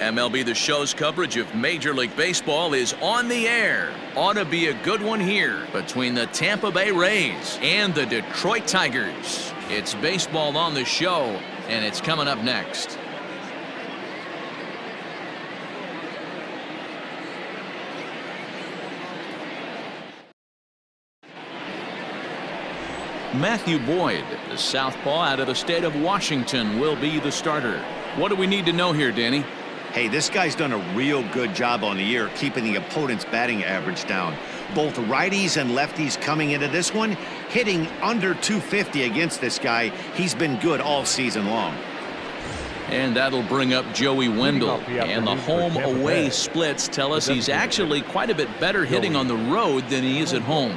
MLB The Show's coverage of Major League Baseball is on the air. Ought to be a good one here between the Tampa Bay Rays and the Detroit Tigers. It's baseball on the show, and it's coming up next. Matthew Boyd, the southpaw out of the state of Washington, will be the starter. What do we need to know here, Danny? Hey, this guy's done a real good job on the year keeping the opponent's batting average down. Both righties and lefties coming into this one, hitting under 250 against this guy. He's been good all season long. And that'll bring up Joey Wendle. And the home-away splits tell us he's actually quite a bit better hitting on the road than he is at home.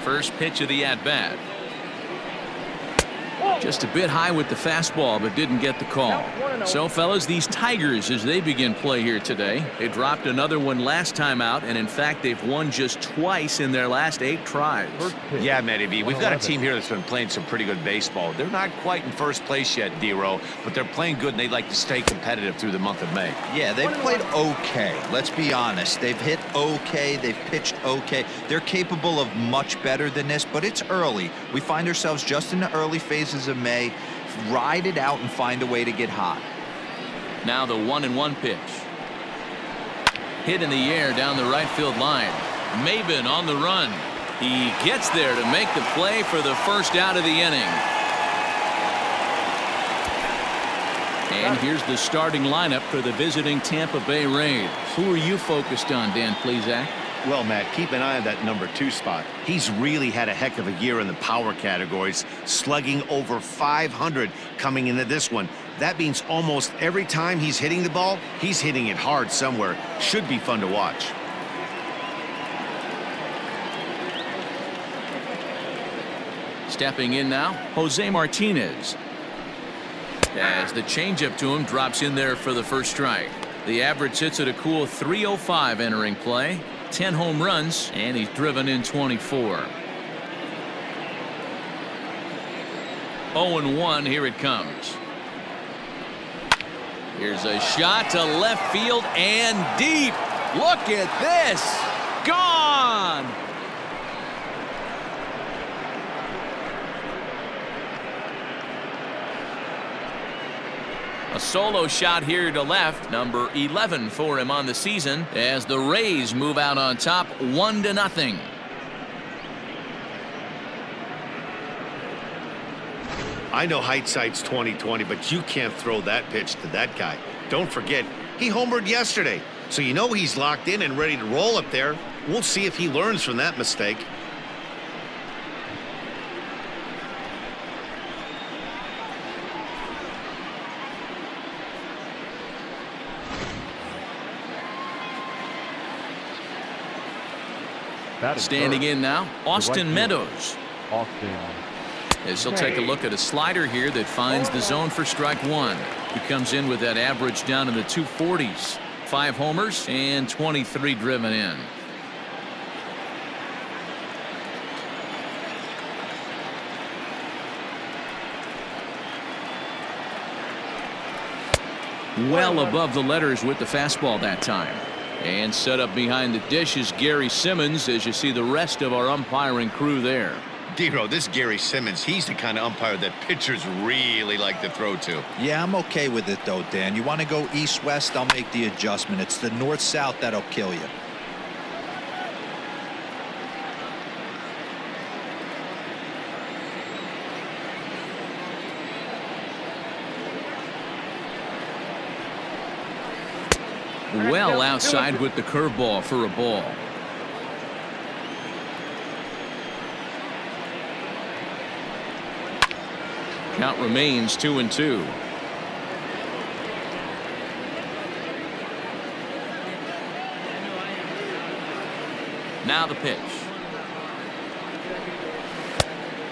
First pitch of the at-bat. Just a bit high with the fastball, but didn't get the call. So, fellas, these Tigers, as they begin play here today, they dropped another one last time out, and in fact, they've won just twice in their last 8 tries. Yeah, Matty B, we've got a team here that's been playing some pretty good baseball. They're not quite in first place yet, D-Row, but they're playing good, and they'd like to stay competitive through the month of May. Yeah, they've played okay. Let's be honest. They've hit okay. They've pitched okay. They're capable of much better than this, but it's early. We find ourselves just in the early phases of May. Ride it out and find a way to get hot. Now the 1-1 pitch. Hit in the air down the right field line. Maybin on the run. He gets there to make the play for the first out of the inning. And here's the starting lineup for the visiting Tampa Bay Rays. Who are you focused on, Dan Plesac? Well, Matt, keep an eye on that number 2 spot. He's really had a heck of a year in the power categories, slugging over 500 coming into this one. That means almost every time he's hitting the ball, he's hitting it hard somewhere. Should be fun to watch. Stepping in now, Jose Martinez. As the changeup to him drops in there for the first strike. The average sits at a cool .305 entering play. 10 home runs, and he's driven in 24. 0-1, here it comes. Here's a shot to left field and deep. Look at this. Gone. A solo shot here to left, number 11 for him on the season, as the Rays move out on top 1-0. I know hindsight's 20/20, but you can't throw that pitch to that guy. Don't forget, he homered yesterday, so you know he's locked in and ready to roll up there. We'll see if he learns from that mistake. Standing in now, Austin Meadows. As he'll take a look at a slider here that finds the zone for strike 1. He comes in with that average down in the 240s. 5 homers and 23 driven in. Well above the letters with the fastball that time. And set up behind the dish is Gary Simmons, as you see the rest of our umpiring crew there. D-Row, this Gary Simmons, he's the kind of umpire that pitchers really like to throw to. Yeah, I'm okay with it, though, Dan. You want to go east-west, I'll make the adjustment. It's the north-south that'll kill you. Well outside with the curveball for a ball. Count remains 2-2. Now the pitch.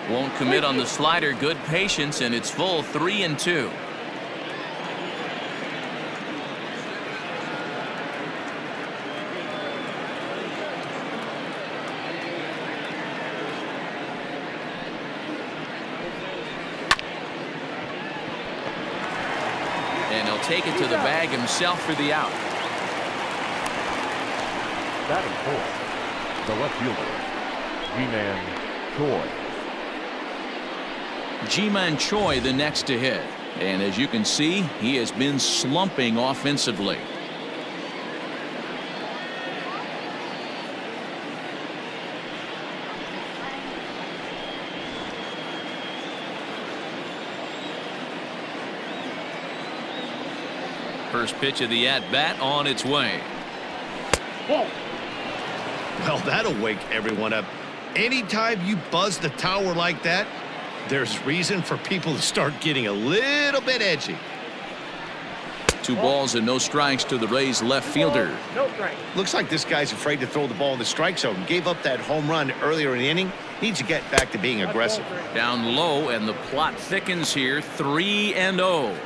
Won't commit on the slider. Good patience, and it's full 3-2. And he'll take it to the bag himself for the out. Batting fourth, the left fielder, Jeimer Choi the next to hit. And as you can see, he has been slumping offensively. First pitch of the at-bat on its way. Well, that'll wake everyone up. Anytime you buzz the tower like that, there's reason for people to start getting a little bit edgy. 2 balls and no strikes to the Rays left fielder. Looks like this guy's afraid to throw the ball in the strike zone. Gave up that home run earlier in the inning. Needs to get back to being aggressive. Down low, and the plot thickens here. 3-0.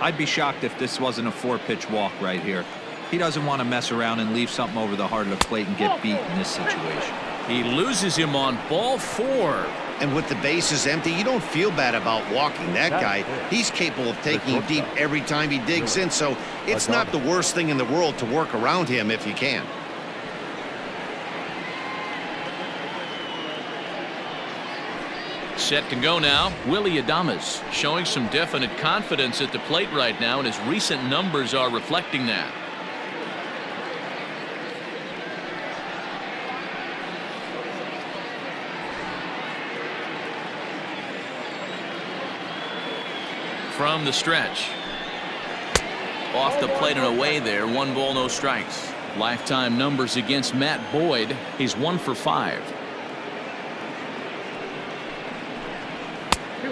I'd be shocked if this wasn't a 4-pitch walk right here. He doesn't want to mess around and leave something over the heart of the plate and get beat in this situation. He loses him on ball 4. And with the bases empty, you don't feel bad about walking that guy. He's capable of taking deep every time he digs in, so it's not the worst thing in the world to work around him if you can. Set to go now, Willy Adames, showing some definite confidence at the plate right now, and his recent numbers are reflecting that. From the stretch. Off the plate and away there. 1 ball, no strikes. Lifetime numbers against Matt Boyd. He's 1 for 5.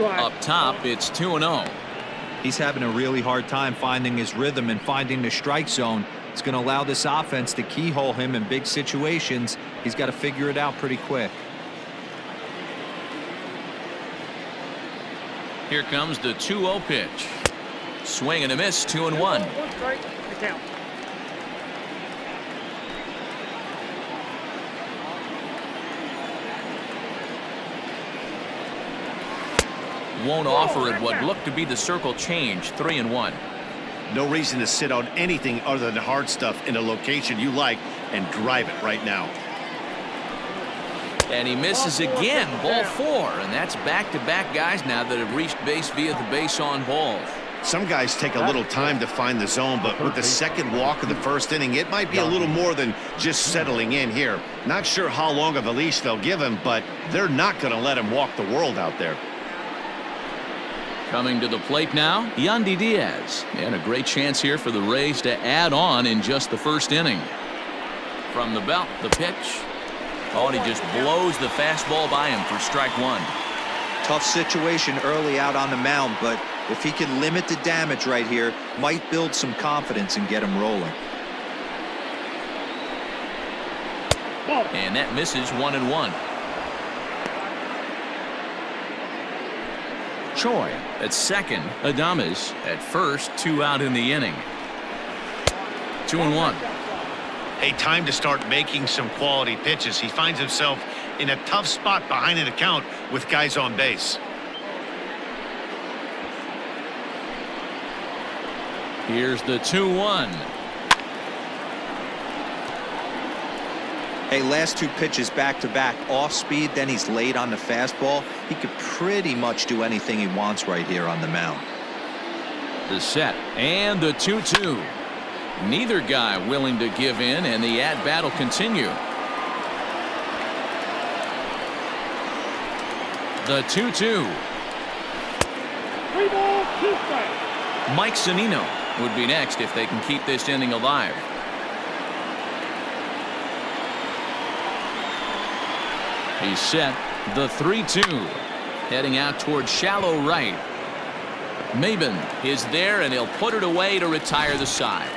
Up top, it's 2-0. He's having a really hard time finding his rhythm and finding the strike zone. It's going to allow this offense to keyhole him in big situations. He's got to figure it out pretty quick. Here comes the 2-0 pitch. Swing and a miss, 2-1. Won't offer it what looked to be the circle change. 3-1. No reason to sit on anything other than hard stuff in a location you like and drive it right now. And he misses again. Ball 4. And that's back-to-back guys now that have reached base via the base on balls. Some guys take a little time to find the zone, but with the second walk of the first inning, it might be a little more than just settling in here. Not sure how long of a leash they'll give him, but they're not going to let him walk the world out there. Coming to the plate now, Yandy Diaz. And a great chance here for the Rays to add on in just the first inning. From the belt, the pitch. Oh, and he just blows the fastball by him for strike 1. Tough situation early out on the mound, but if he can limit the damage right here, might build some confidence and get him rolling. And that misses. 1-1. Choi at second. Adames at first. 2 out in the inning. 2-1. Hey, time to start making some quality pitches. He finds himself in a tough spot behind an account with guys on base. Here's the 2-1. Hey, last 2 pitches back-to-back, off speed, then he's late on the fastball. He could pretty much do anything he wants right here on the mound. The set and the 2-2. Neither guy willing to give in, and the at-bat will continue. The 2-2. 3 balls, 2 strikes. Mike Zunino would be next if they can keep this inning alive. He's set. The 3-2. Heading out towards shallow right. Maybin is there, and he'll put it away to retire the side.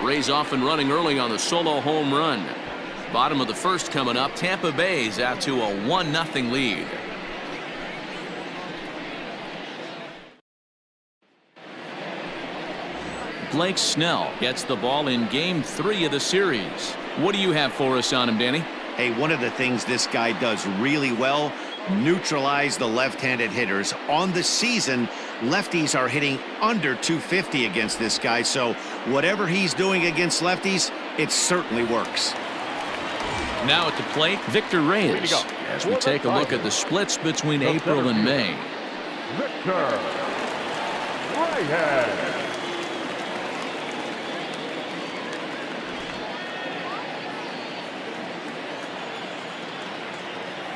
Rays off and running early on the solo home run. Bottom of the first coming up. Tampa Bay's out to a 1-0 lead. Blake Snell gets the ball in game 3 of the series. What do you have for us on him, Danny? Hey, one of the things this guy does really well, neutralize the left-handed hitters. On the season, lefties are hitting under 250 against this guy, so whatever he's doing against lefties, it certainly works. Now at the plate, Victor Reyes, as we take a look at the splits between April and May. Victor Reyes.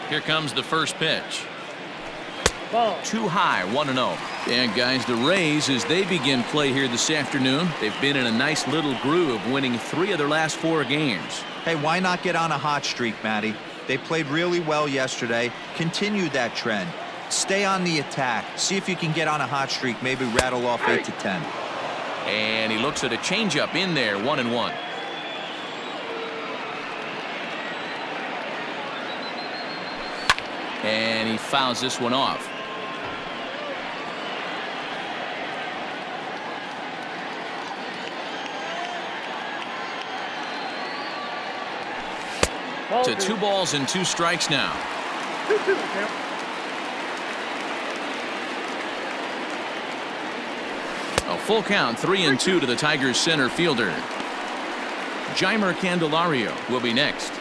Here comes the first pitch. Ball. Too high, 1-0. And guys, the Rays, as they begin play here this afternoon, they've been in a nice little groove, winning 3 of their last 4 games. Hey, why not get on a hot streak, Matty? They played really well yesterday. Continue that trend. Stay on the attack. See if you can get on a hot streak. Maybe rattle off 8 to 10. And he looks at a changeup in there, 1-1. And he fouls this one off. Ball To 2. 2 balls and 2 strikes now. 2-2 count. A full count, 3-2 to the Tigers center fielder. Jeimer Candelario will be next.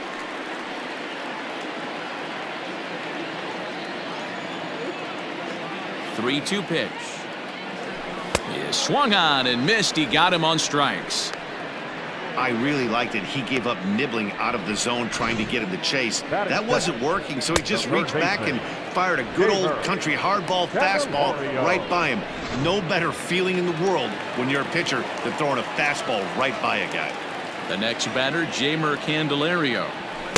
Three-two pitch. He swung on and missed. He got him on strikes. I really liked it. He gave up nibbling out of the zone trying to get him to chase. That wasn't working, so he just reached back and fired a good old country hardball fastball right by him. No better feeling in the world when you're a pitcher than throwing a fastball right by a guy. The next batter, Jeimer Candelario.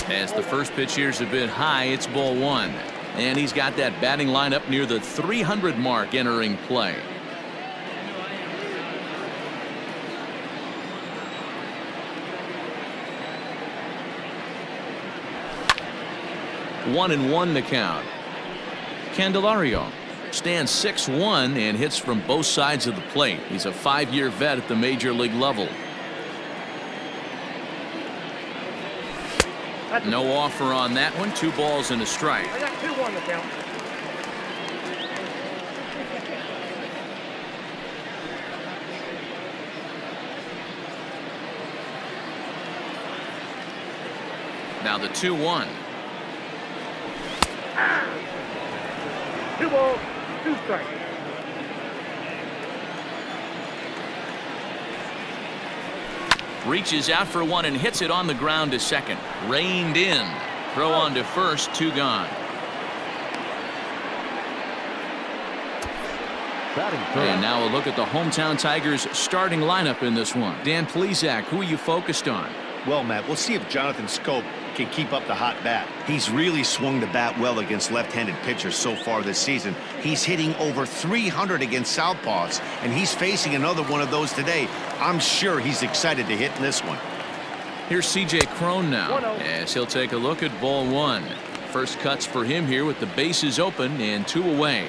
As the first pitch here's a bit high, it's ball 1. And he's got that batting lineup near the 300 mark entering play. One and one to count. Candelario stands 6'1" and hits from both sides of the plate. He's a 5-year vet at the major league level. No offer on that one. 2 balls and a strike. I got 2-1 to count. Now the 2-1. 2 balls, 2 strikes. Reaches out for one and hits it on the ground to second. Reined in. Throw on to first. 2 gone. And now a look at the hometown Tigers starting lineup in this one. Dan Plesac, who are you focused on? Well, Matt, we'll see if Jonathan Schoop can keep up the hot bat. He's really swung the bat well against left-handed pitchers so far this season. He's hitting over 300 against southpaws, and he's facing another one of those today. I'm sure he's excited to hit in this one. Here's C.J. Cron now, as he'll take a look at ball 1. First cuts for him here with the bases open and 2 away.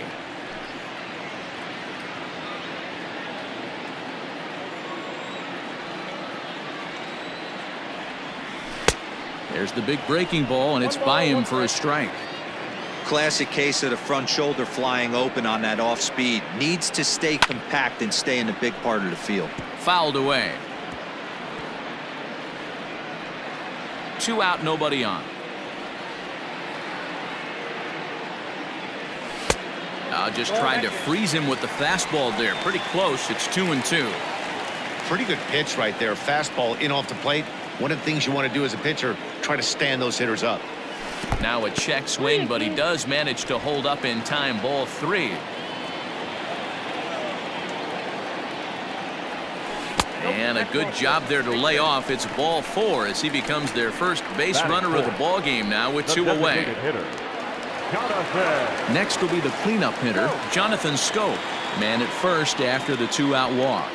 There's the big breaking ball, and it's by him for a strike. Classic case of the front shoulder flying open on that off speed. Needs to stay compact and stay in the big part of the field. Fouled away. 2 out, nobody on. Just trying to freeze him with the fastball there. Pretty close. It's 2-2. Pretty good pitch right there. Fastball in off the plate. One of the things you want to do as a pitcher, try to stand those hitters up. Now a check swing, but he does manage to hold up in time. Ball 3. And a good job there to lay off. It's ball 4 as he becomes their first base runner of the ball game now with 2 away. Next will be the cleanup hitter, Jonathan Schoop. Man at first after the 2-out walk.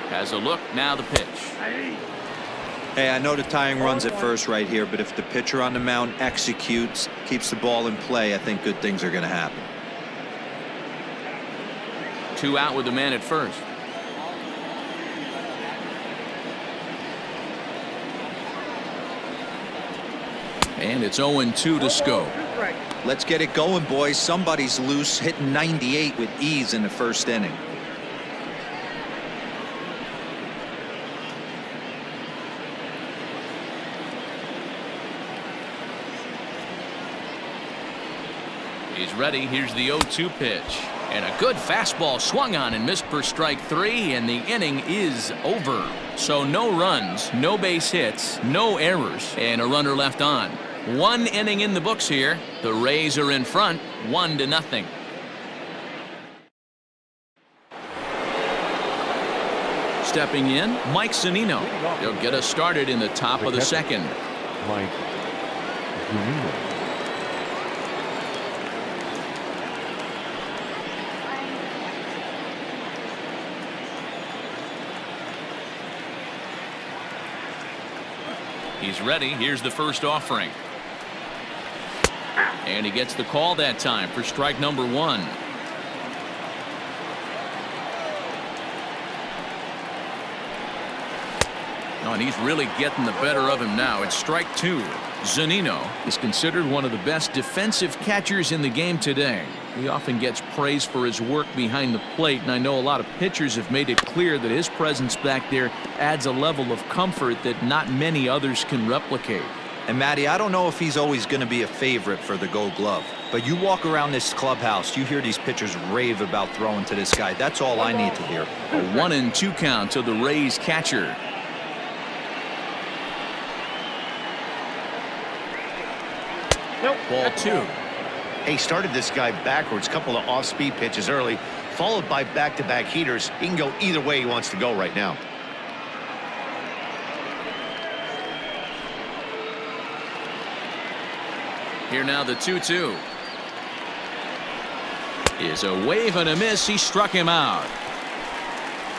Has a look, now the pitch. Hey, I know the tying runs at first right here, but if the pitcher on the mound executes, keeps the ball in play, I think good things are going to happen. 2 out with the man at first. And it's 0-2 to Schoop. Let's get it going, boys. Somebody's loose, hitting 98 with ease in the first inning. He's ready. Here's the 0-2 pitch. And a good fastball swung on and missed for strike 3, and the inning is over. So no runs, no base hits, no errors, and a runner left on. 1 inning in the books here. The Rays are in front, 1-0. Stepping in, Mike Zunino. He'll get us started in the top of the second. Mike Zunino. He's ready. Here's the first offering. And he gets the call that time for strike number 1. Oh, and he's really getting the better of him now. It's strike 2. Zunino is considered one of the best defensive catchers in the game today. He often gets praise for his work behind the plate, and I know a lot of pitchers have made it clear that his presence back there adds a level of comfort that not many others can replicate. And Matty, I don't know if he's always going to be a favorite for the Gold Glove, but you walk around this clubhouse, you hear these pitchers rave about throwing to this guy. That's all I need to hear. A 1-2 count to the Rays catcher. Ball 2. He started this guy backwards, couple of off-speed pitches early, followed by back-to-back heaters. He can go either way he wants to go right now. Here now the 2-2. Is a wave and a miss. He struck him out.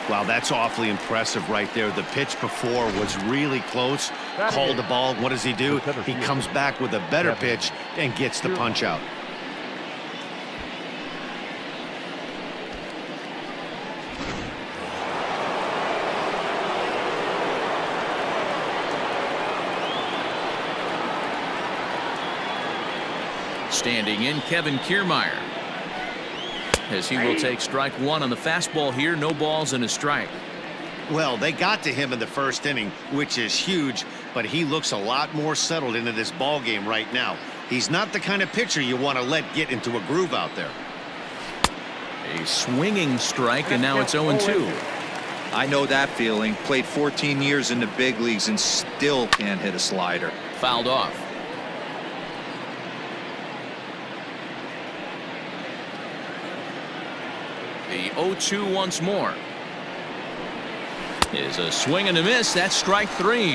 Wow, that's awfully impressive right there. The pitch before was really close. Called the ball. What does he do? He comes back with a better pitch and gets the punch out. Standing in, Kevin Kiermaier, as he will take strike 1 on the fastball here. No balls and a strike. Well, they got to him in the first inning, which is huge, but he looks a lot more settled into this ball game right now. He's not the kind of pitcher you want to let get into a groove out there. A swinging strike, and now it's 0-2. I know that feeling. Played 14 years in the big leagues and still can't hit a slider. Fouled off. The 0-2 once more. Is a swing and a miss. That's strike 3.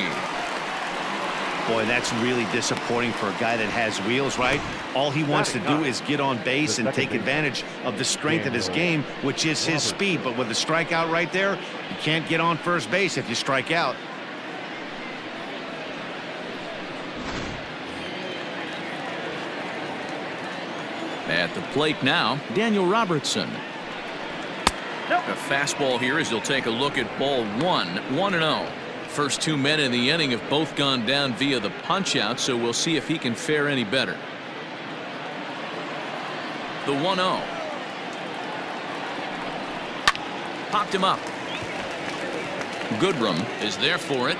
Boy, that's really disappointing for a guy that has wheels, right? All he wants to do is get on base and take advantage of the strength of his game, which is his speed. But with a strikeout right there, you can't get on first base if you strike out. At the plate now, Daniel Robertson. A fastball here as he'll take a look at ball 1. 1-0. First 2 men in the inning have both gone down via the punch out, so we'll see if he can fare any better. The 1-0. Popped him up. Goodrum is there for it.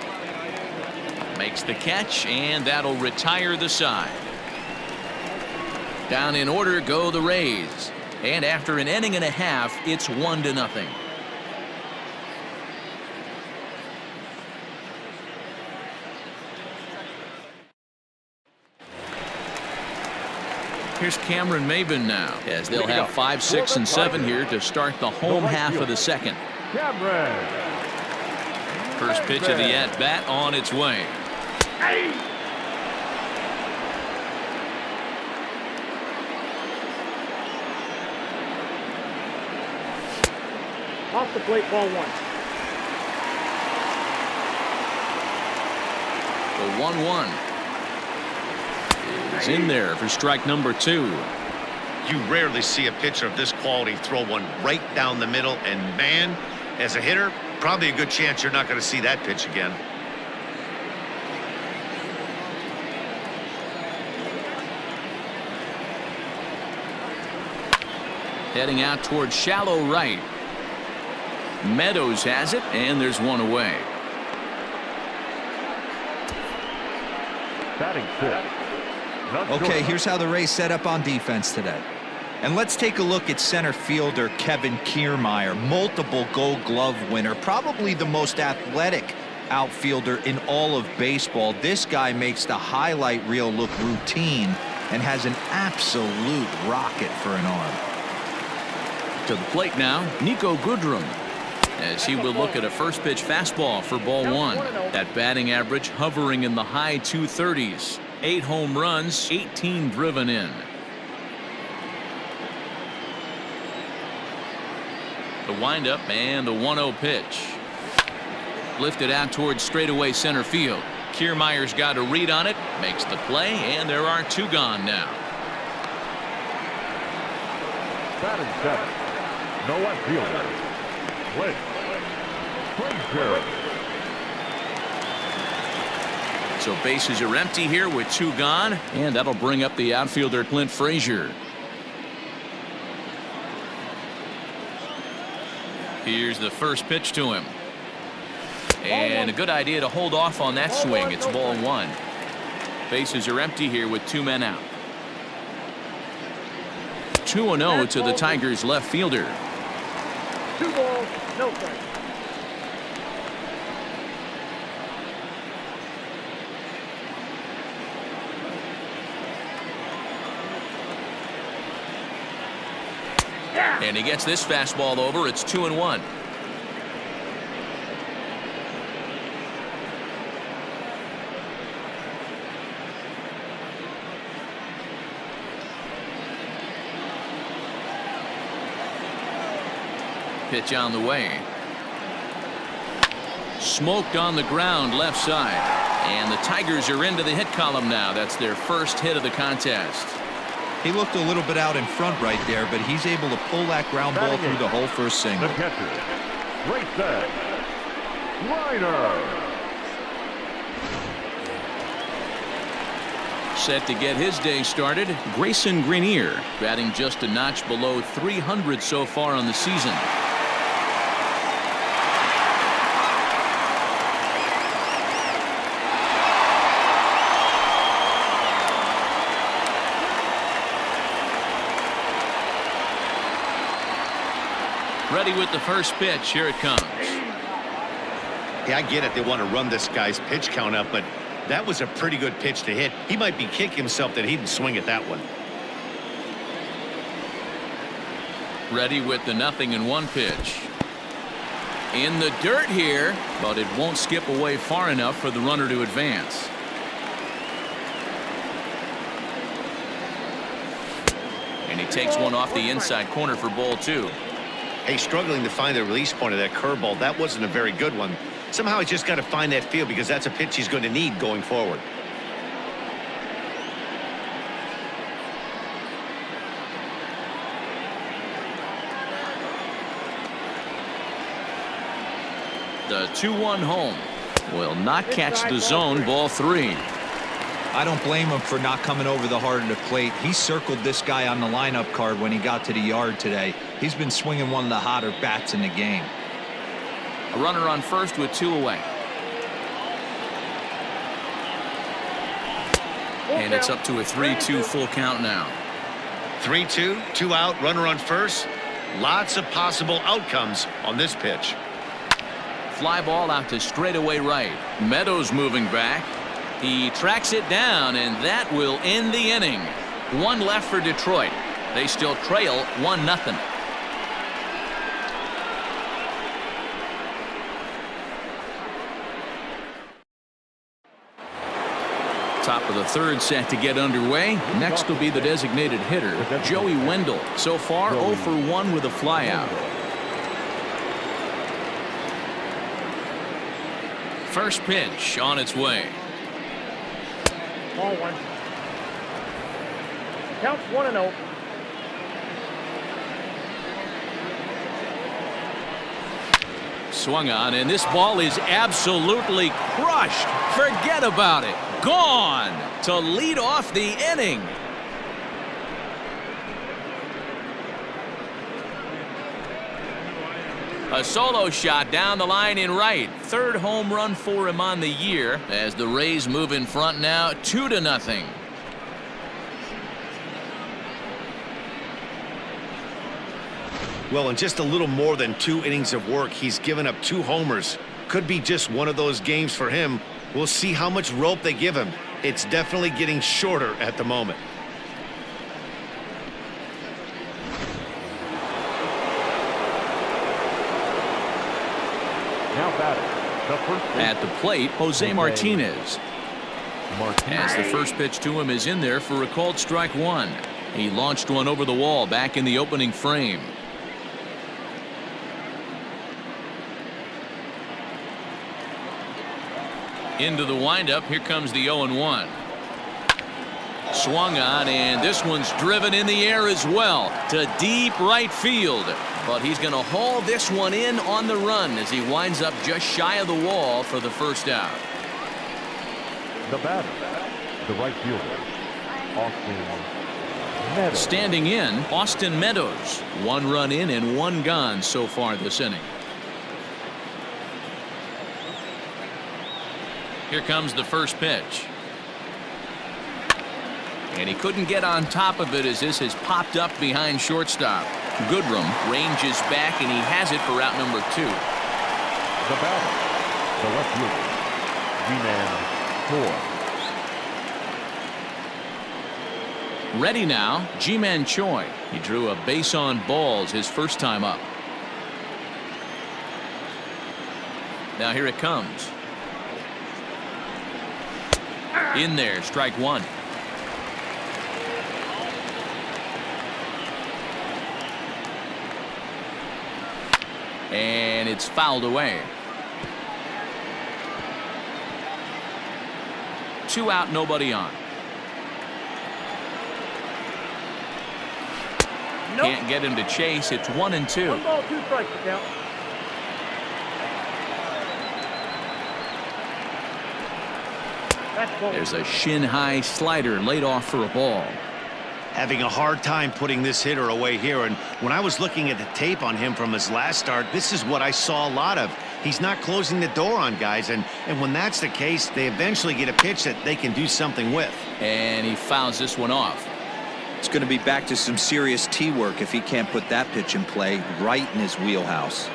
Makes the catch, and that'll retire the side. Down in order go the Rays. And after an inning and a half, it's 1-0. Here's Cameron Maybin now, as they'll have 5, 6, and 7 here to start the home half of the second. First pitch of the at-bat on its way. Off the plate, ball 1. The 1-1 is in there for strike number 2. You rarely see a pitcher of this quality throw one right down the middle, and man, as a hitter, probably a good chance you're not going to see that pitch again. Heading out towards shallow right. Meadows has it, and there's one away. Batting fifth. Okay, here's how the Rays set up on defense today. And let's take a look at center fielder Kevin Kiermaier, multiple Gold Glove winner, probably the most athletic outfielder in all of baseball. This guy makes the highlight reel look routine and has an absolute rocket for an arm. To the plate now, Niko Goodrum, as he will look at a first pitch fastball for ball one. That batting average hovering in the high 230s. 8 home runs, 18 driven in. The windup and the 1-0 pitch. Lifted out towards straightaway center field. Kiermaier's got a read on it, makes the play, and there are 2 gone now. Batting seventh. No left fielder. Clint Frazier. So bases are empty here with 2 gone, and that'll bring up the outfielder Clint Frazier. Here's the first pitch to him. And a good idea to hold off on that swing. It's ball 1. Bases are empty here with 2 men out. 2-0 to the Tigers left fielder. 2 balls, no strikes. And he gets this fastball over. It's 2-1. Pitch on the way. Smoked on the ground left side. And the Tigers are into the hit column now. That's their first hit of the contest. He looked a little bit out in front right there, but he's able to pull that ground ball through the hole for a single. The catcher, Grayson Greiner. Set to get his day started, Grayson Greiner, batting just a notch below 300 so far on the season. Ready with the first pitch. Here it comes. Yeah, I get it. They want to run this guy's pitch count up, but that was a pretty good pitch to hit. He might be kicking himself that he didn't swing at that one. Ready with the 0-1 pitch. In the dirt here, but it won't skip away far enough for the runner to advance. And he takes one off the inside corner for ball 2. Hey, struggling to find the release point of that curveball. That wasn't a very good one. Somehow he's just got to find that feel because that's a pitch he's going to need going forward. The 2-1 home will not catch the zone. Ball 3. I don't blame him for not coming over the heart of the plate. He circled this guy on the lineup card when he got to the yard today. He's been swinging one of the hotter bats in the game. A runner on first with 2 away. And it's up to a 3-2 full count now. 3-2, 2 out, runner on first. Lots of possible outcomes on this pitch. Fly ball out to straightaway right. Meadows moving back. He tracks it down, and that will end the inning. 1 left for Detroit. They still trail 1-0. Top of the 3rd set to get underway. Next will be the designated hitter, Joey Wendle. So far, 0 for 1 with a flyout. First pitch on its way. Ball 1. Counts 1-0. Swung on, and this ball is absolutely crushed. Forget about it. Gone to lead off the inning. A solo shot down the line in right. Third home run for him on the year as the Rays move in front now 2-0. Well, in just a little more than 2 innings of work, he's given up 2 homers. Could be just one of those games for him. We'll see how much rope they give him. It's definitely getting shorter at the moment. Now batting, the first At the plate, Jose Martinez. Martinez. As the first pitch to him is in there for a called strike 1. He launched one over the wall back in the opening frame. Into the windup. Here comes the 0-1. Swung on, and this one's driven in the air as well to deep right field. But he's going to haul this one in on the run as he winds up just shy of the wall for the first out. The batter, the right fielder, Austin Meadows. Standing in, Austin Meadows. 1 run in and 1 gone so far this inning. Here comes the first pitch. And he couldn't get on top of it as this has popped up behind shortstop. Goodrum ranges back, and he has it for out number 2. The batter, the left fielder, Choi. Ready now, Jeimer Choi. He drew a base on balls his first time up. Now here it comes. In there, strike 1. And it's fouled away. 2 out, nobody on. Nope. Can't get him to chase. It's 1-2. 1 ball, 2 strikes to count. That's ball. There's a shin-high slider laid off for a ball. Having a hard time putting this hitter away here, and when I was looking at the tape on him from his last start, this is what I saw a lot of. He's not closing the door on guys, and when that's the case, they eventually get a pitch that they can do something with. And he fouls this one off. It's going to be back to some serious tee work if he can't put that pitch in play right in his wheelhouse.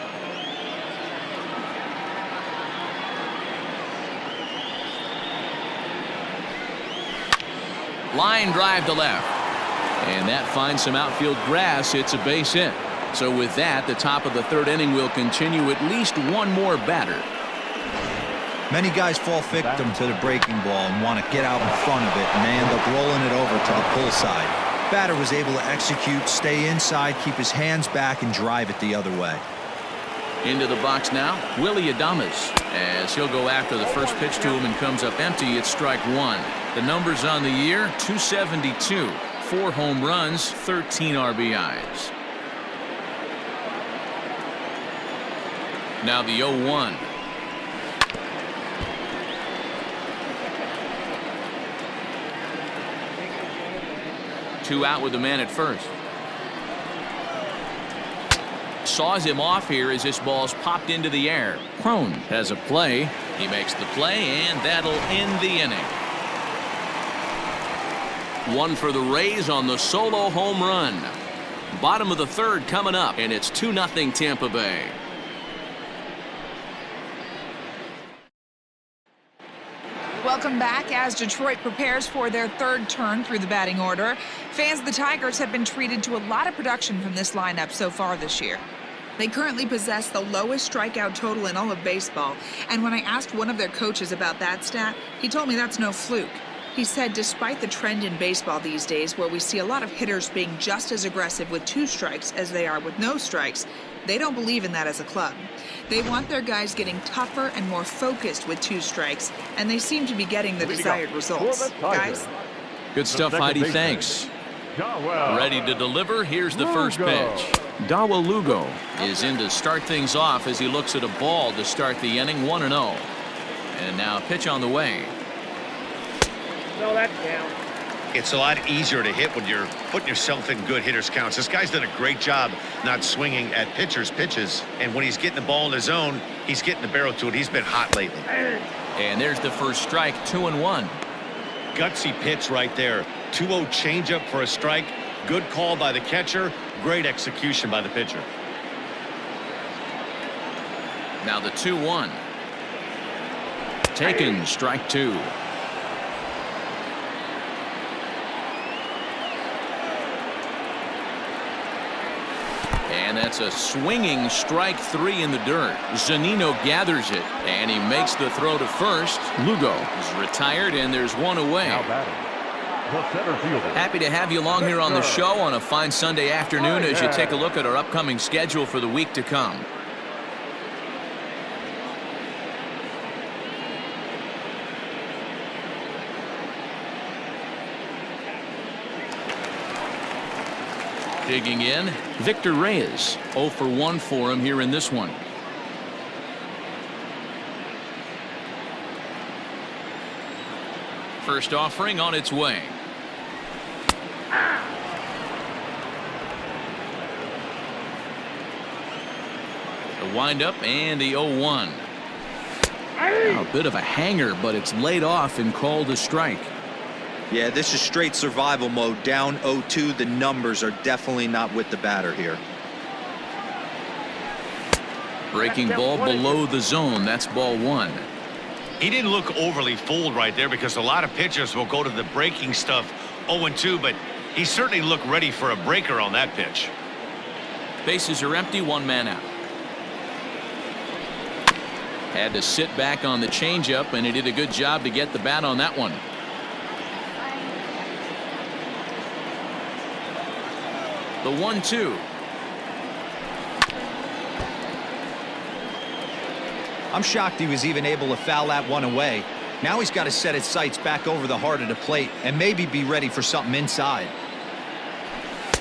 Line drive to left. And that finds some outfield grass. It's a base hit. So with that, the top of the 3rd inning will continue at least 1 more batter. Many guys fall victim to the breaking ball and want to get out in front of it, and they end up rolling it over to the pull side. Batter was able to execute, stay inside, keep his hands back, and drive it the other way. Into the box now, Willy Adames, as he'll go after the first pitch to him and comes up empty. It's strike 1. The numbers on the year, 272, 4 home runs, 13 RBIs. Now the 0-1. Two out with the man at first. Saws him off here as this ball's popped into the air. Cron has a play. He makes the play, and that'll end the inning. 1 for the Rays on the solo home run. Bottom of the 3rd coming up, and it's 2-0 Tampa Bay. Welcome back as Detroit prepares for their 3rd turn through the batting order. Fans of the Tigers have been treated to a lot of production from this lineup so far this year. They currently possess the lowest strikeout total in all of baseball, and when I asked one of their coaches about that stat, he told me that's no fluke. He said despite the trend in baseball these days where we see a lot of hitters being just as aggressive with 2 strikes as they are with no strikes, they don't believe in that as a club. They want their guys getting tougher and more focused with 2 strikes, and they seem to be getting the desired results. Guys? Good stuff, Heidi. Thanks. Ready to deliver. Here's the first pitch. Dawel Lugo is in to start things off as he looks at a ball to start the inning. 1-0. And now a pitch on the way. No, that's down. It's a lot easier to hit when you're putting yourself in good hitters counts. This guy's done a great job not swinging at pitchers' pitches. And when he's getting the ball in the zone, he's getting the barrel to it. He's been hot lately. And there's the first strike, 2-1. Gutsy pitch right there. 2-0 changeup for a strike. Good call by the catcher. Great execution by the pitcher. Now the 2-1. Taken, strike 2. And that's a swinging strike 3 in the dirt. Zunino gathers it, and he makes the throw to first. Lugo is retired, and there's one away. Now batting, the center fielder. Happy to have you along here on the show on a fine Sunday afternoon as you take a look at our upcoming schedule for the week to come. Digging in, Victor Reyes. 0 for 1 for him here in this one. First offering on its way. The windup and the 0-1. A bit of a hanger, but it's laid off and called a strike. Yeah, this is straight survival mode. Down 0-2. The numbers are definitely not with the batter here. Breaking ball below the zone. That's ball 1. He didn't look overly fooled right there because a lot of pitchers will go to the breaking stuff 0-2, but he certainly looked ready for a breaker on that pitch. Bases are empty, 1 man out. Had to sit back on the changeup, and he did a good job to get the bat on that one. The 1-2. I'm shocked he was even able to foul that one away. Now he's got to set his sights back over the heart of the plate and maybe be ready for something inside.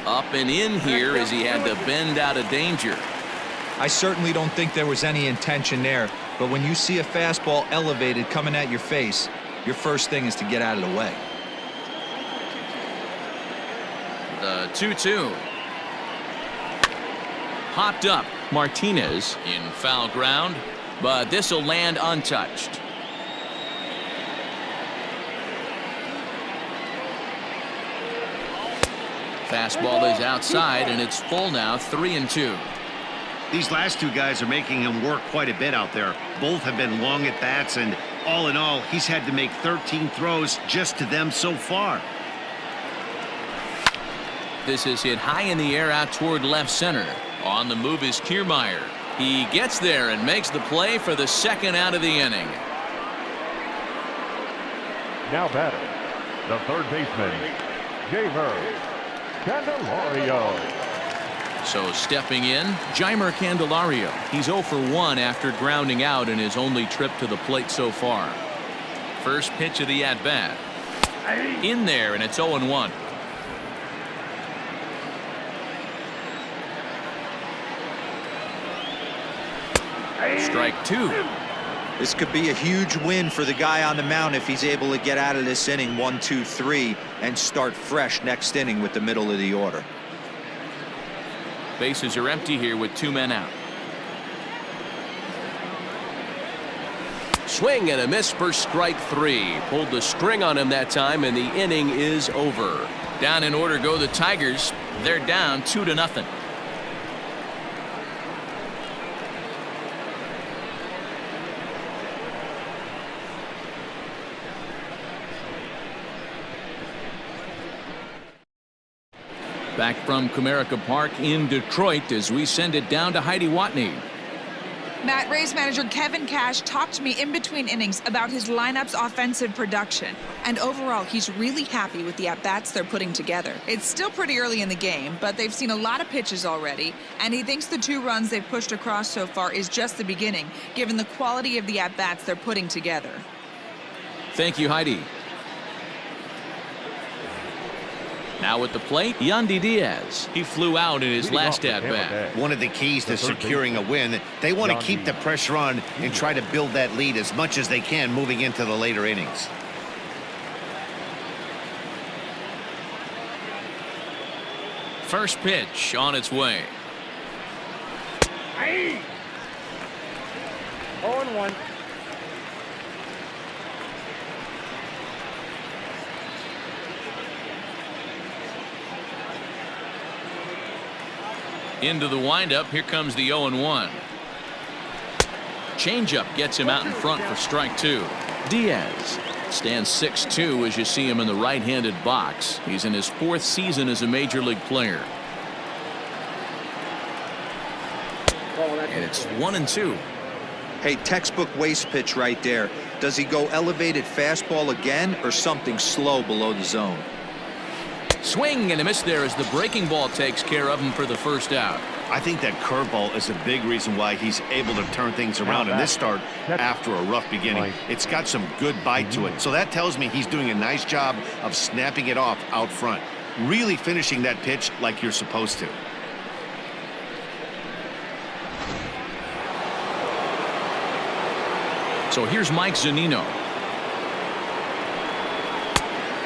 Up and in here as he had to bend out of danger. I certainly don't think there was any intention there, but when you see a fastball elevated coming at your face, your first thing is to get out of the way. The 2-2. Popped up. Martinez in foul ground, but this will land untouched. Fastball is outside, and it's full now, 3-2. These last two guys are making him work quite a bit out there. Both have been long at bats, and all in all, he's had to make 13 throws just to them so far. This is hit high in the air out toward left center. On the move is Kiermaier. He gets there and makes the play for the second out of the inning. Now batting, the third baseman, Jeimer Candelario. So stepping in, Jeimer Candelario. He's 0 for 1 after grounding out in his only trip to the plate so far. First pitch of the at-bat. In there, and it's 0-1. Strike 2. This could be a huge win for the guy on the mound if he's able to get out of this inning 1, 2, 3 and start fresh next inning with the middle of the order. Bases are empty here with 2 men out. Swing and a miss for strike 3. Pulled the string on him that time, and the inning is over. Down in order go the Tigers. They're down 2-0. Back from Comerica Park in Detroit as we send it down to Heidi Watney. Matt, Rays manager Kevin Cash talked to me in between innings about his lineup's offensive production. And overall, he's really happy with the at-bats they're putting together. It's still pretty early in the game, but they've seen a lot of pitches already, and he thinks the 2 runs they've pushed across so far is just the beginning, given the quality of the at-bats they're putting together. Thank you, Heidi. Now at the plate, Yandy Diaz. He flew out in his last at-bat. One of the keys to securing a win, they want to keep the pressure on and try to build that lead as much as they can moving into the later innings. First pitch on its way. 0-1. Into the windup. Here comes the 0-1. Changeup gets him out in front for strike two. Diaz stands 6'2" as you see him in the right-handed box. He's in his 4th season as a major league player. And it's 1-2. Hey, textbook waste pitch right there. Does he go elevated fastball again or something slow below the zone? Swing and a miss there as the breaking ball takes care of him for the first out. I think that curveball is a big reason why he's able to turn things around in this start after a rough beginning. It's got some good bite to it. So that tells me he's doing a nice job of snapping it off out front. Really finishing that pitch like you're supposed to. So here's Mike Zunino.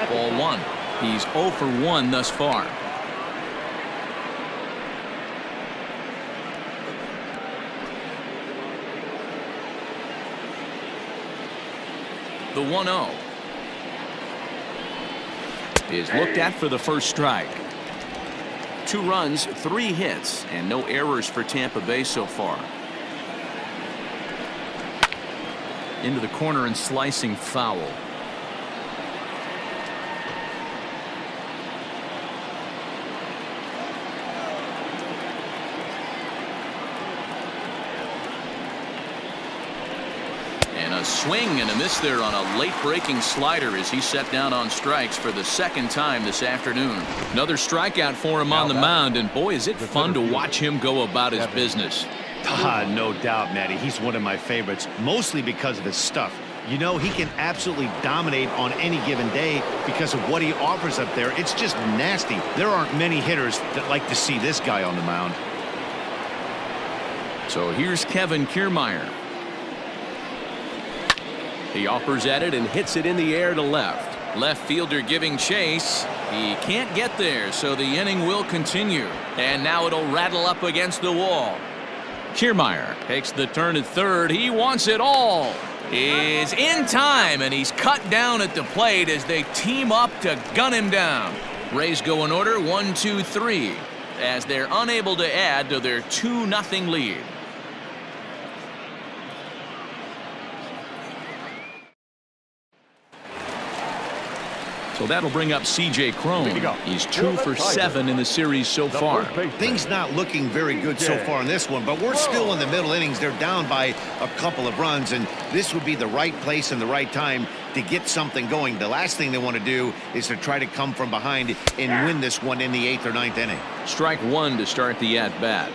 Ball one. He's 0 for 1 thus far. The 1-0 is looked at for the first strike. 2 runs, 3 hits, and no errors for Tampa Bay so far. Into the corner and slicing foul. And a swing and a miss there on a late breaking slider as he set down on strikes for the 2nd time this afternoon. Another strikeout for him on the mound, and boy, is it fun to watch him go about his business. No doubt, Matty. He's one of my favorites, mostly because of his stuff. You know, he can absolutely dominate on any given day because of what he offers up there. It's just nasty. There aren't many hitters that like to see this guy on the mound. So here's Kiermaier. He offers at it and hits it in the air to left. Left fielder giving chase. He can't get there, so the inning will continue. And now it'll rattle up against the wall. Kiermaier takes the turn at third. He wants it all. Is in time, and he's cut down at the plate as they team up to gun him down. Rays go in order 1-2-3 as they're unable to add to their 2-0 lead. So that'll bring up C.J. Cron. He's 2 for 7 in the series so far. Things not looking very good so far in this one, but we're still in the middle innings. They're down by a couple of runs, and this would be the right place and the right time to get something going. The last thing they want to do is to try to come from behind and win this one in the 8th or 9th inning. Strike one to start the at-bat.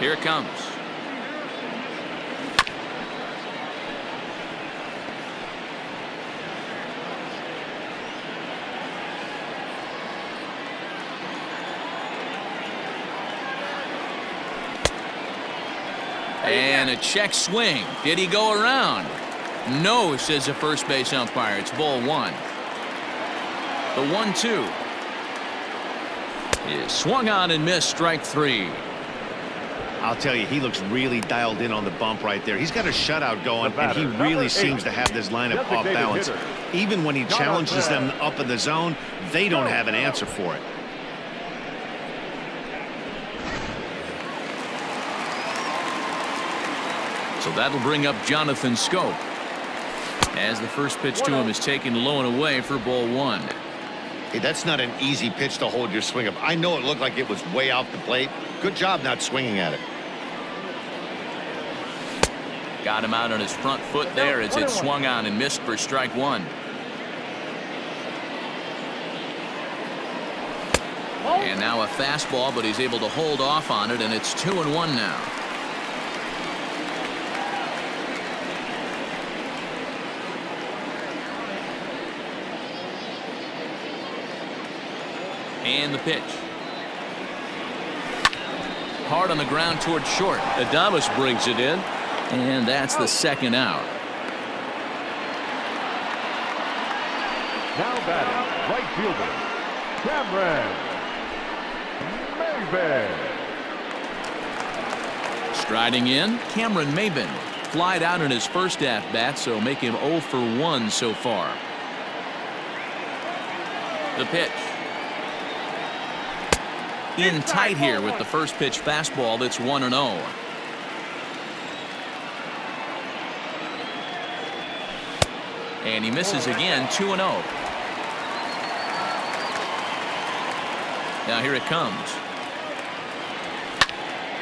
Here it comes. And a check swing. Did he go around? No, says the first base umpire. It's ball one. The 1-2 is swung on and missed. Strike three. I'll tell you, he looks really dialed in on the bump right there. He's got a shutout going, and he really seems to have this lineup off balance. Even when he challenges them up in the zone, they don't have an answer for it. So that'll bring up Jonathan Schoop as the first pitch to him is taken low and away for ball one. Hey, that's not an easy pitch to hold your swing up. I know it looked like it was way off the plate. Good job not swinging at it. Got him out on his front foot there as it swung on and missed for strike one. And now a fastball, but he's able to hold off on it, and it's 2-1 now. And the pitch. Hard on the ground toward short. Adames brings it in. And that's the second out. Now batting, right fielder, Maybin. Striding in, Maybin. Flied out in his first at-bat, so make him 0 for 1 so far. The pitch. In tight here with the first pitch fastball that's 1-0. And he misses again, 2-0. Now here it comes.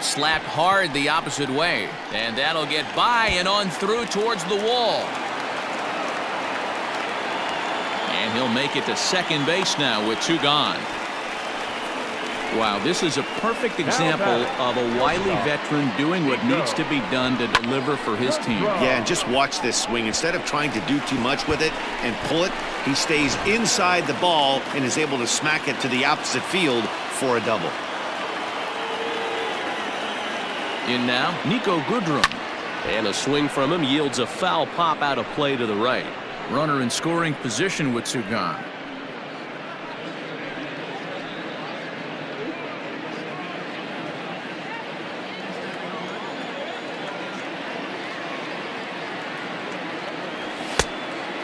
Slapped hard the opposite way, and that'll get by and on through towards the wall. And he'll make it to second base now with 2 gone. Wow, this is a perfect example of a wily veteran doing what needs to be done to deliver for his team. Yeah, and just watch this swing. Instead of trying to do too much with it and pull it, he stays inside the ball and is able to smack it to the opposite field for a double. In now, Niko Goodrum. And a swing from him yields a foul pop out of play to the right. Runner in scoring position with 2 gone.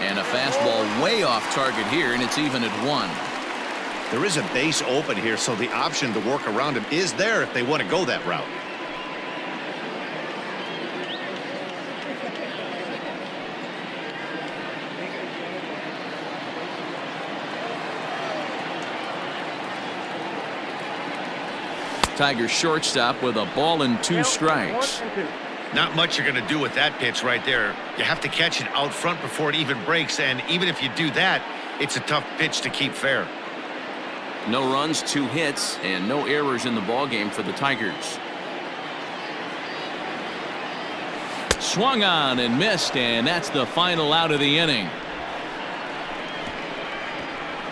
And a fastball way off target here, and it's even at 1. There is a base open here, so the option to work around him is there if they want to go that route. Tigers shortstop with a ball and 2 strikes. Not much you're going to do with that pitch right there. You have to catch it out front before it even breaks, and even if you do that, it's a tough pitch to keep fair. No runs, 2 hits, and no errors in the ballgame for the Tigers. Swung on and missed, and that's the final out of the inning.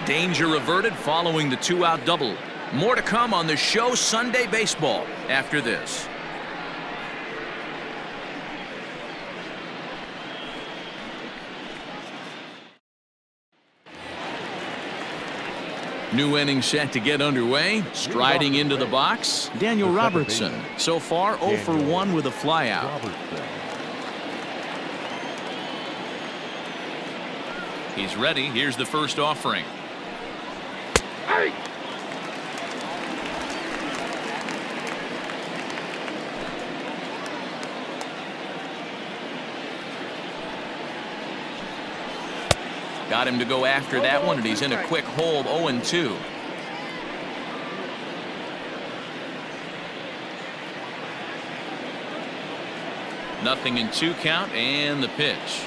Danger averted following the 2-out double. More to come on the show Sunday Baseball after this. New inning set to get underway. Striding into the box, Daniel Robertson. So far 0 for 1 with a flyout. He's ready. Here's the first offering. Hey! Got him to go after that one, and he's in a quick hold, 0-2. Nothing in 2 count, and the pitch.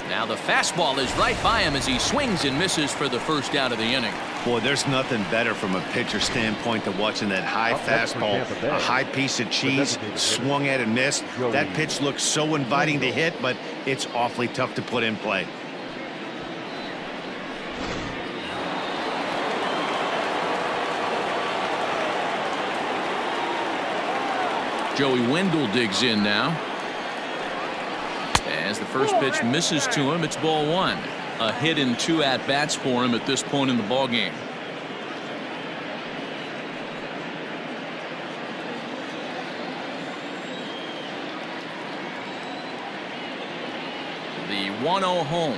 Now the fastball is right by him as he swings and misses for the first out of the inning. Boy, there's nothing better from a pitcher standpoint than watching that high fastball, a high piece of cheese, swung at and missed. That pitch looks so inviting to hit, but it's awfully tough to put in play. Joey Wendle digs in now. As the first pitch misses to him, it's ball 1. A hit in 2 at-bats for him at this point in the ballgame. The 1-0 home.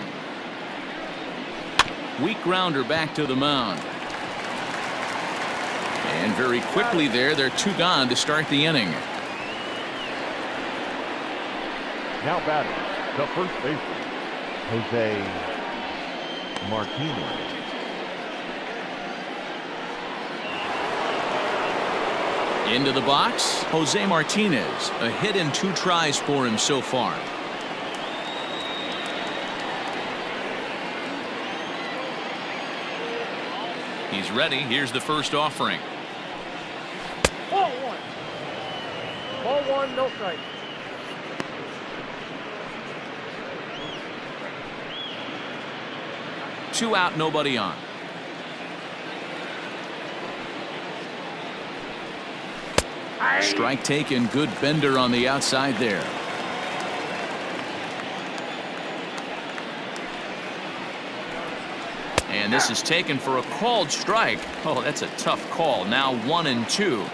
Weak grounder back to the mound. And very quickly there, they're 2 gone to start the inning. Now batting, the first baseman, Martinez. Into the box, Martinez. A hit in 2 tries for him so far. He's ready. Here's the first offering. Ball 1. Ball 1, no strike. Two out, nobody on. Strike taken, good bender on the outside there. And this is taken for a called strike. Oh, that's a tough call. Now 1-2.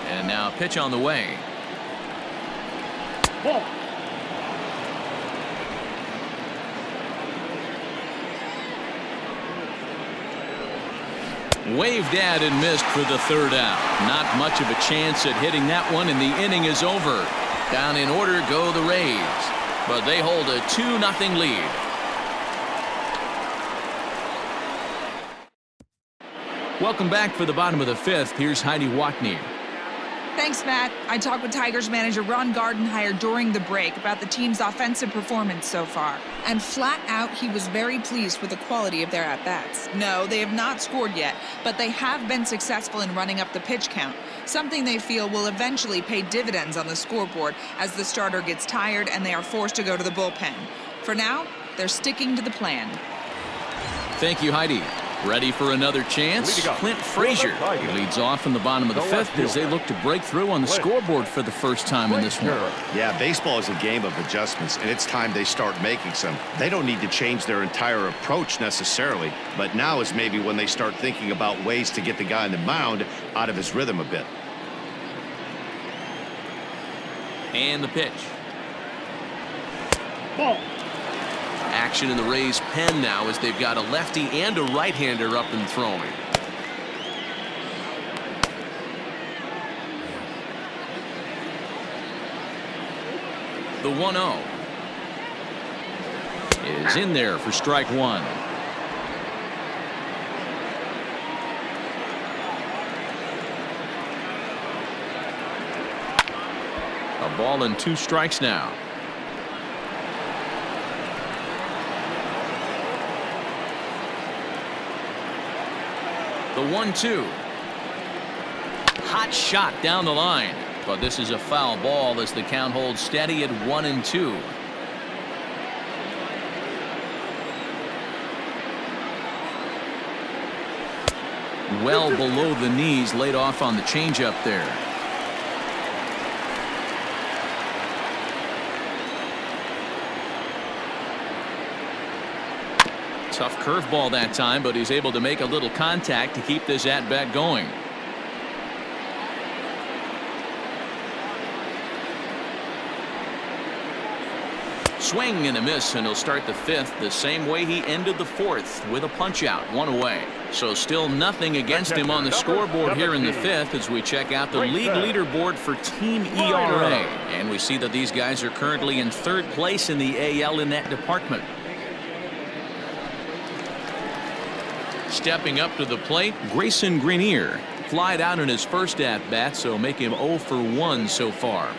And now pitch on the way. Ball. Waved at and missed for the third out. Not much of a chance at hitting that one, and the inning is over. Down in order go the Rays, but they hold a 2-0 lead. Welcome back for the bottom of the fifth. Here's Heidi Watney. Thanks, Matt. I talked with Tigers manager Ron Gardenhire during the break about the team's offensive performance so far. And flat out, he was very pleased with the quality of their at-bats. No, they have not scored yet, but they have been successful in running up the pitch count, something they feel will eventually pay dividends on the scoreboard as the starter gets tired and they are forced to go to the bullpen. For now, they're sticking to the plan. Thank you, Heidi. Ready for another chance? Clint Frazier. He leads off in the bottom of the fifth as they look to break through on the scoreboard for the first time in this one. Yeah, baseball is a game of adjustments, and it's time they start making some. They don't need to change their entire approach necessarily, but now is maybe when they start thinking about ways to get the guy on the mound out of his rhythm a bit. And the pitch. Ball. Action in the Rays' pen now as they've got a lefty and a right-hander up and throwing. The 1-0 is in there for strike one. A ball and 2 strikes now. The 1-2. Hot shot down the line, but this is a foul ball as the count holds steady at 1-2. Well below the knees, laid off on the changeup there. Tough curveball that time, but he's able to make a little contact to keep this at-bat going. Swing and a miss, and he'll start the fifth the same way he ended the fourth, with a punch-out, 1 away. So still nothing against him on the scoreboard here in the fifth as we check out the league leaderboard for team ERA. And we see that these guys are currently in 3rd place in the AL in that department. Stepping up to the plate, Grayson Greiner. Flied out in his first at-bat, so make him 0 for 1 so far.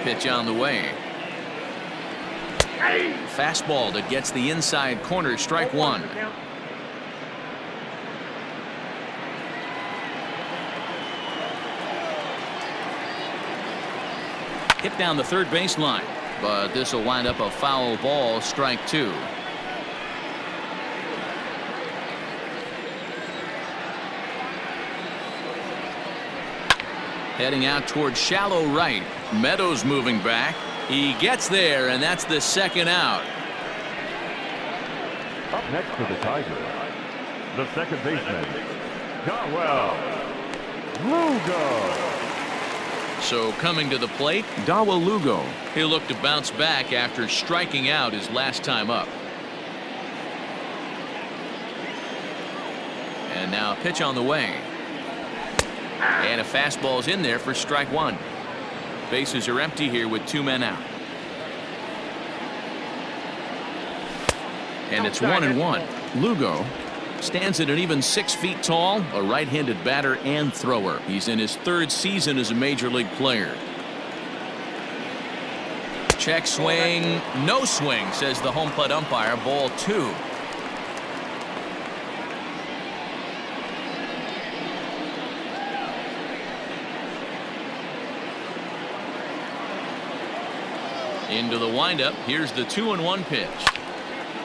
Pitch on the way. Fastball that gets the inside corner, strike one. Hit down the third baseline, but this will wind up a foul ball, strike two. Heading out towards shallow right. Meadows moving back. He gets there, and that's the second out. Up next for the Tigers, the second baseman, Dawel Lugo. So coming to the plate, Dawel Lugo. He'll look to bounce back after striking out his last time up. And now a pitch on the way. And a fastball's in there for strike one. Bases are empty here with 2 men out. And it's 1-1. Lugo stands at an even 6 feet tall, a right-handed batter and thrower. He's in his 3rd season as a major league player. Check swing, no swing, says the home plate umpire. Ball 2. Into the windup. Here's the 2-1 pitch.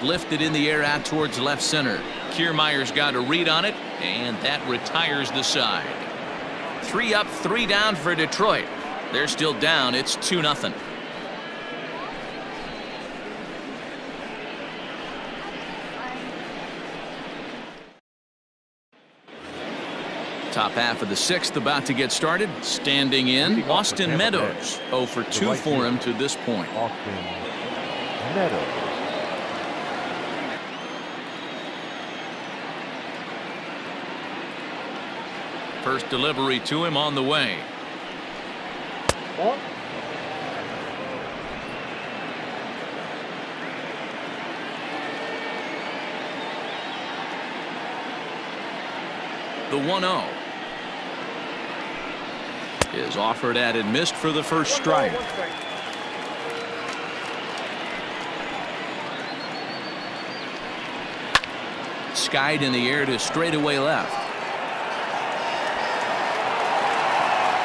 Lifted in the air out towards left center. Kiermaier's got a read on it, and that retires the side. 3 up, 3 down for Detroit. They're still down. It's 2-0. Top half of the sixth about to get started. Standing in, Austin Meadows. 0 for 2 for him to this point. Austin Meadows. First delivery to him on the way. Ball. The 1-0 is offered at and missed for the first strike. Skied in the air to straightaway left.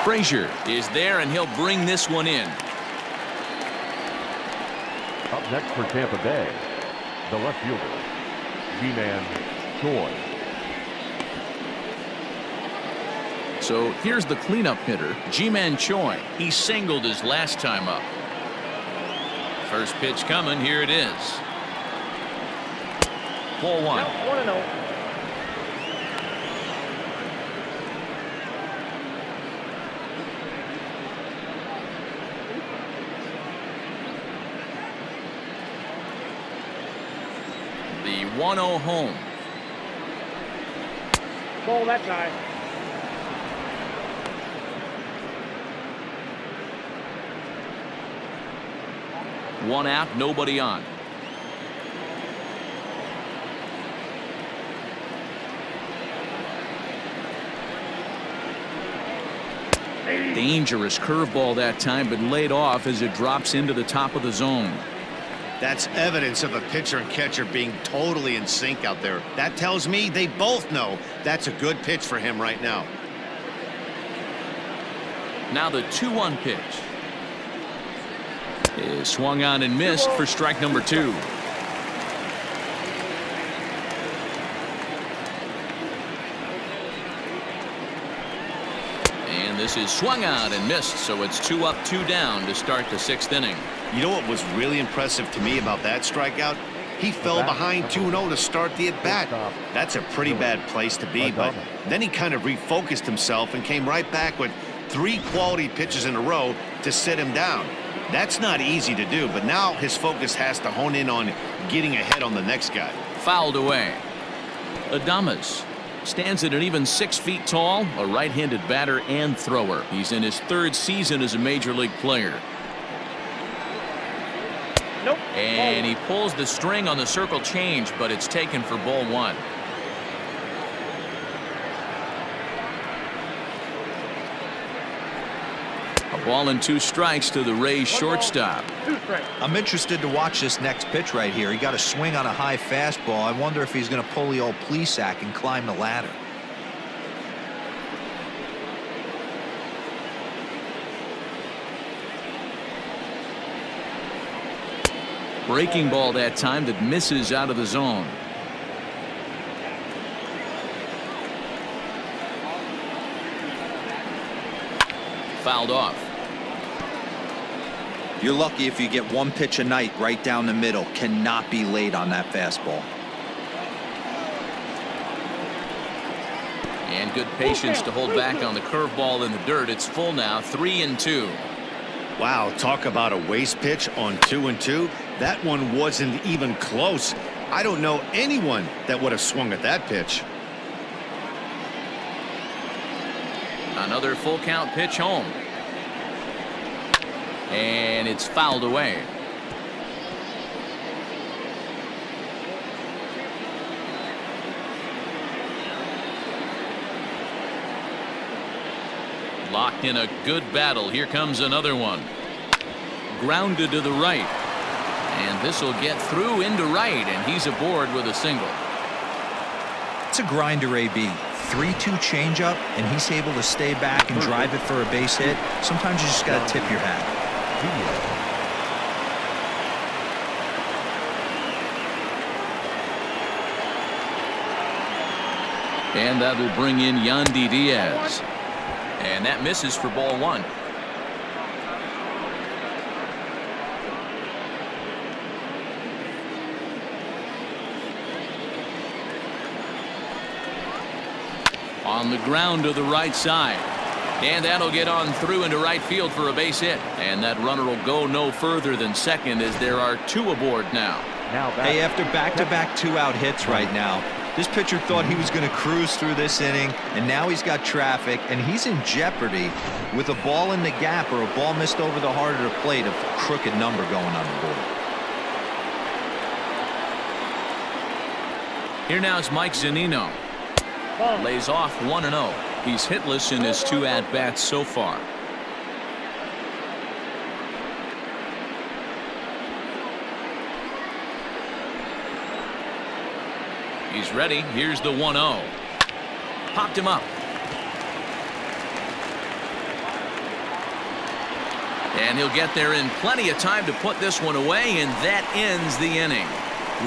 Frazier is there, and he'll bring this one in. Up next for Tampa Bay, the left fielder, G-Man Choi. So here's the cleanup hitter, Jeimer Choi. He singled his last time up. First pitch coming. Here it is. Ball 1. 1-0. The 1-0 home. Ball that side. One out, nobody on. Dangerous curveball that time, but laid off as it drops into the top of the zone. That's evidence of a pitcher and catcher being totally in sync out there. That tells me they both know that's a good pitch for him right now. Now the 2-1 pitch is swung on and missed for strike number 2. And this is swung on and missed, so it's 2 up, 2 down to start the 6th inning. You know what was really impressive to me about that strikeout? He fell behind 2-0 to start the at-bat. That's a pretty bad place to be, but then he kind of refocused himself and came right back with 3 quality pitches in a row to sit him down. That's not easy to do, but now his focus has to hone in on getting ahead on the next guy. Fouled away. Adames stands at an even 6 feet tall, a right-handed batter and thrower. He's in his 3rd season as a major league player. Nope. And he pulls the string on the circle change, but it's taken for ball 1. A ball and 2 strikes to the Rays shortstop. 2 strikes. I'm interested to watch this next pitch right here. He got a swing on a high fastball. I wonder if he's going to pull the old Plesac and climb the ladder. Breaking ball that time that misses out of the zone. Fouled off. You're lucky if you get 1 pitch a night right down the middle. Cannot be late on that fastball. And good patience to hold back on the curveball in the dirt. It's full now, 3-2. Wow, talk about a waste pitch on 2-2. That one wasn't even close. I don't know anyone that would have swung at that pitch. Another full count pitch home. And it's fouled away. Locked in a good battle. Here comes another one. Grounded to the right. And this will get through into right, and he's aboard with a single. It's a grinder, AB. 3-2 changeup, and he's able to stay back and drive it for a base hit. Sometimes you just got to tip your hat. And that will bring in Yandy Diaz. And that misses for ball 1. On the ground to the right side. And that'll get on through into right field for a base hit. And that runner will go no further than second as there are 2 aboard now. Hey, after back-to-back 2-out hits right now, this pitcher thought he was going to cruise through this inning, and now he's got traffic, and he's in jeopardy with a ball in the gap or a ball missed over the heart of the plate, a crooked number going on the board. Here now is Mike Zunino. Lays off 1-0. He's hitless in his 2 at-bats so far. He's ready. Here's the 1-0. Popped him up. And he'll get there in plenty of time to put this one away, and that ends the inning.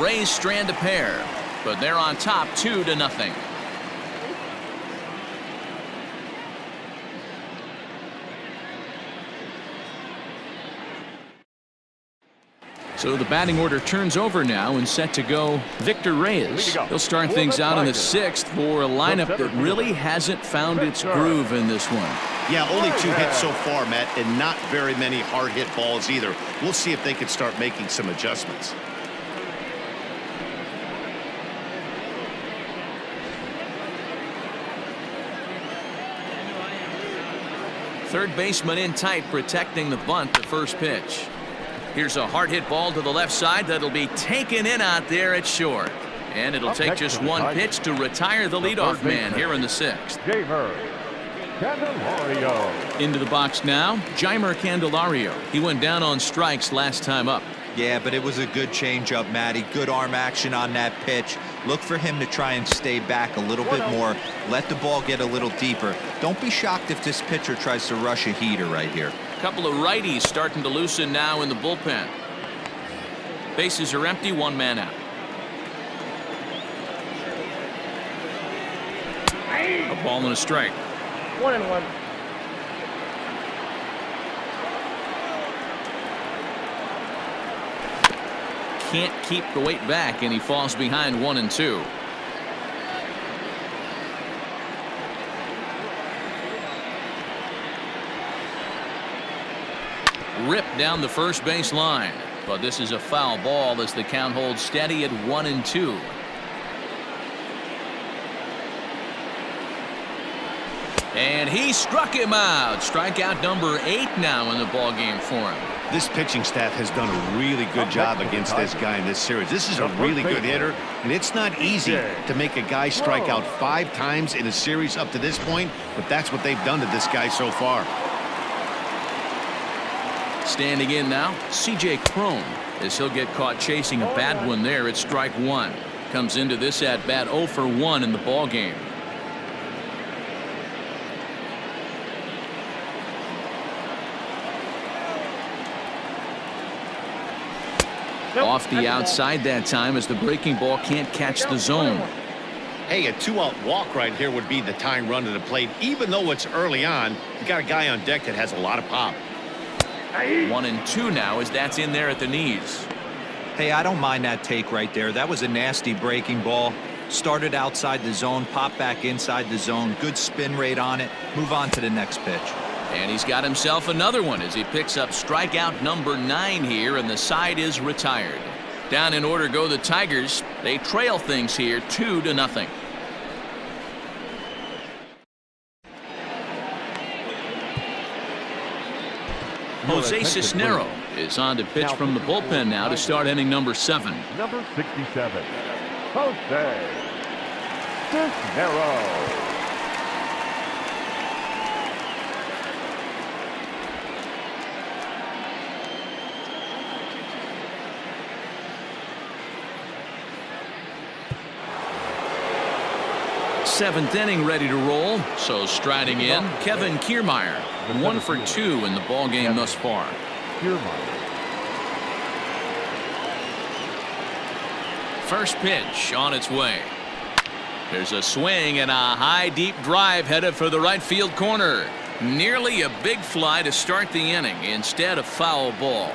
Rays strand a pair, but they're on top 2-0. So the batting order turns over now and set to go Victor Reyes. He'll start things out in the 6th for a lineup that really hasn't found its groove in this one. Yeah, only 2 hits so far, Matt, and not very many hard hit balls either. We'll see if they can start making some adjustments. Third baseman in tight, protecting the bunt, the first pitch. Here's a hard hit ball to the left side that'll be taken in out there at short. And it'll take just 1 pitch to retire the leadoff man here in the 6th. Jeimer Candelario. Into the box now, Jeimer Candelario. He went down on strikes last time up. Yeah, but it was a good changeup, Matty. Good arm action on that pitch. Look for him to try and stay back a little bit more. Let the ball get a little deeper. Don't be shocked if this pitcher tries to rush a heater right here. Couple of righties starting to loosen now in the bullpen. Bases are empty, 1 man out. A ball and a strike. 1-1. Can't keep the weight back, and he falls behind 1-2. Ripped down the first base line, but this is a foul ball as the count holds steady at 1-2. And he struck him out. Strikeout number 8 now in the ball game for him. This pitching staff has done a really good job against this guy in this series. This is a really good hitter, and it's not easy to make a guy strike out 5 times in a series up to this point, but that's what they've done to this guy so far. Standing in now, C.J. Cron, as he'll get caught chasing a bad one there at strike 1. Comes into this at bat 0 for 1 in the ball game. Off the outside that time as the breaking ball can't catch the zone. Hey, a 2-out walk right here would be the tying run to the plate. Even though it's early on, you got a guy on deck that has a lot of pop. 1-2 now as that's in there at the knees. Hey, I don't mind that take right there. That was a nasty breaking ball. Started outside the zone, popped back inside the zone. Good spin rate on it. Move on to the next pitch. And he's got himself another one as he picks up strikeout number 9 here, and the side is retired. Down in order go the Tigers. They trail things here 2-0. Jose Cisnero is on to pitch from the bullpen now to start inning number 7. Number 67, Jose Cisnero. Seventh inning ready to roll. So striding in, Kevin Kiermaier. 1 for 2 in the ball game thus far. First pitch on its way. There's a swing and a high deep drive headed for the right field corner. Nearly a big fly to start the inning. Instead, a foul ball.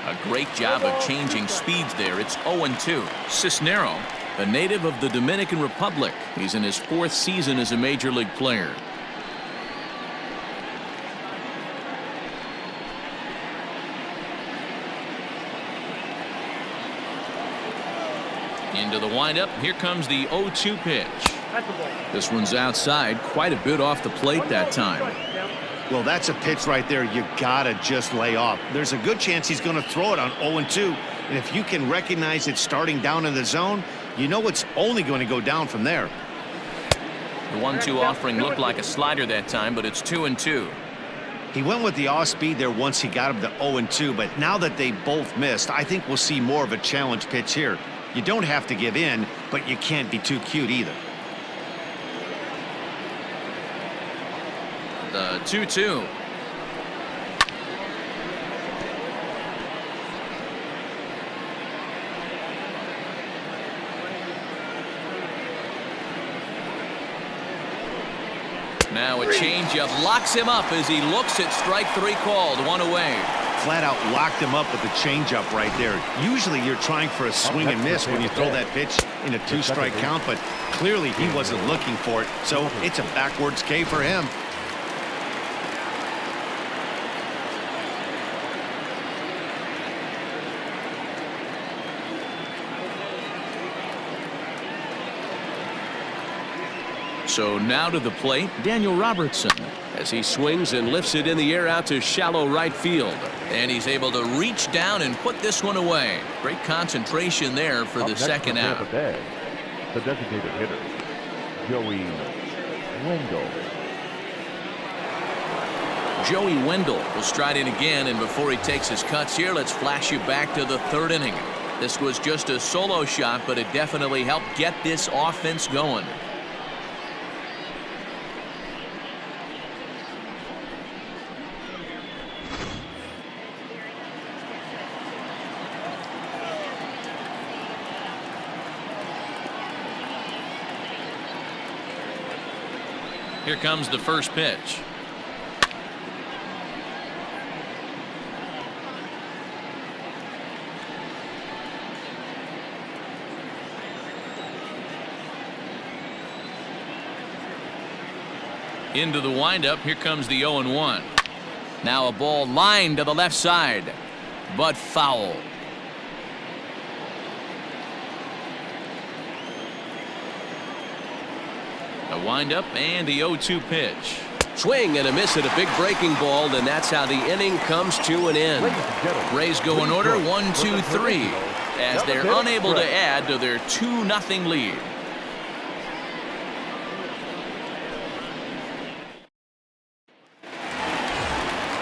A great job of changing speeds there. It's 0-2. Cisnero, a native of the Dominican Republic. He's in his 4th season as a major league player. Into the windup. Here comes the 0-2 pitch. This one's outside, quite a bit off the plate that time. Well, that's a pitch right there you gotta just lay off. There's a good chance he's going to throw it on 0-2, and if you can recognize it starting down in the zone, you know it's only going to go down from there. The 1-2 offering looked like a slider that time, but it's 2-2. He went with the off speed there once he got him to 0-2, but now that they both missed, I think we'll see more of a challenge pitch here. You don't have to give in, but you can't be too cute either. The 2-2. Now a changeup locks him up as he looks at strike 3 called. 1 away. Flat out locked him up with the changeup right there. Usually you're trying for a swing and miss when you throw that pitch in a 2-strike count, but clearly he wasn't looking for it, so it's a backwards K for him. So now to the plate, Daniel Robertson, as he swings and lifts it in the air out to shallow right field. And he's able to reach down and put this one away. Great concentration there for the second out. Tampa Bay, the designated hitter, Wendle. Joey Wendle will stride in again, and before he takes his cuts here, let's flash you back to the 3rd inning. This was just a solo shot, but it definitely helped get this offense going. Here comes the first pitch. Into the windup. Here comes the 0-1. Now a ball lined to the left side, but foul. A windup and the 0-2 pitch. Swing and a miss at a big breaking ball, and that's how the inning comes to an end. Rays go in order 1-2-3 as they're unable to add to their 2-0 lead.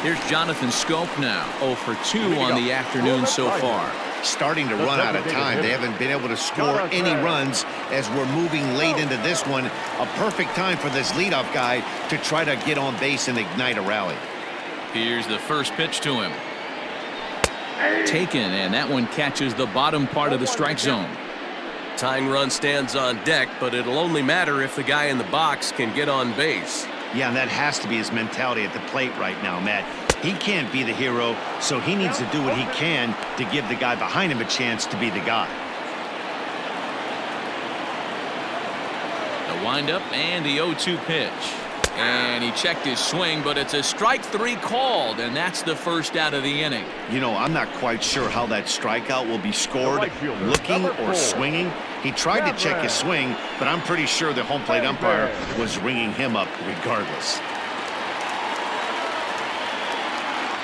Here's Jonathan Schoop now, 0 for 2 on the afternoon so far. Starting to run out of time. They haven't been able to score any runs as we're moving late into this one. A perfect time for this leadoff guy to try to get on base and ignite a rally. Here's the first pitch to him. Taken, and that one catches the bottom part of the strike zone. Tying run stands on deck, but it'll only matter if the guy in the box can get on base. Yeah, and that has to be his mentality at the plate right now, Matt. He can't be the hero, so he needs to do what he can to give the guy behind him a chance to be the guy. The windup and the 0-2 pitch. And he checked his swing, but it's a strike 3 called, and that's the first out of the inning. You know, I'm not quite sure how that strikeout will be scored, looking or swinging. He tried to check his swing, but I'm pretty sure the home plate umpire was ringing him up regardless.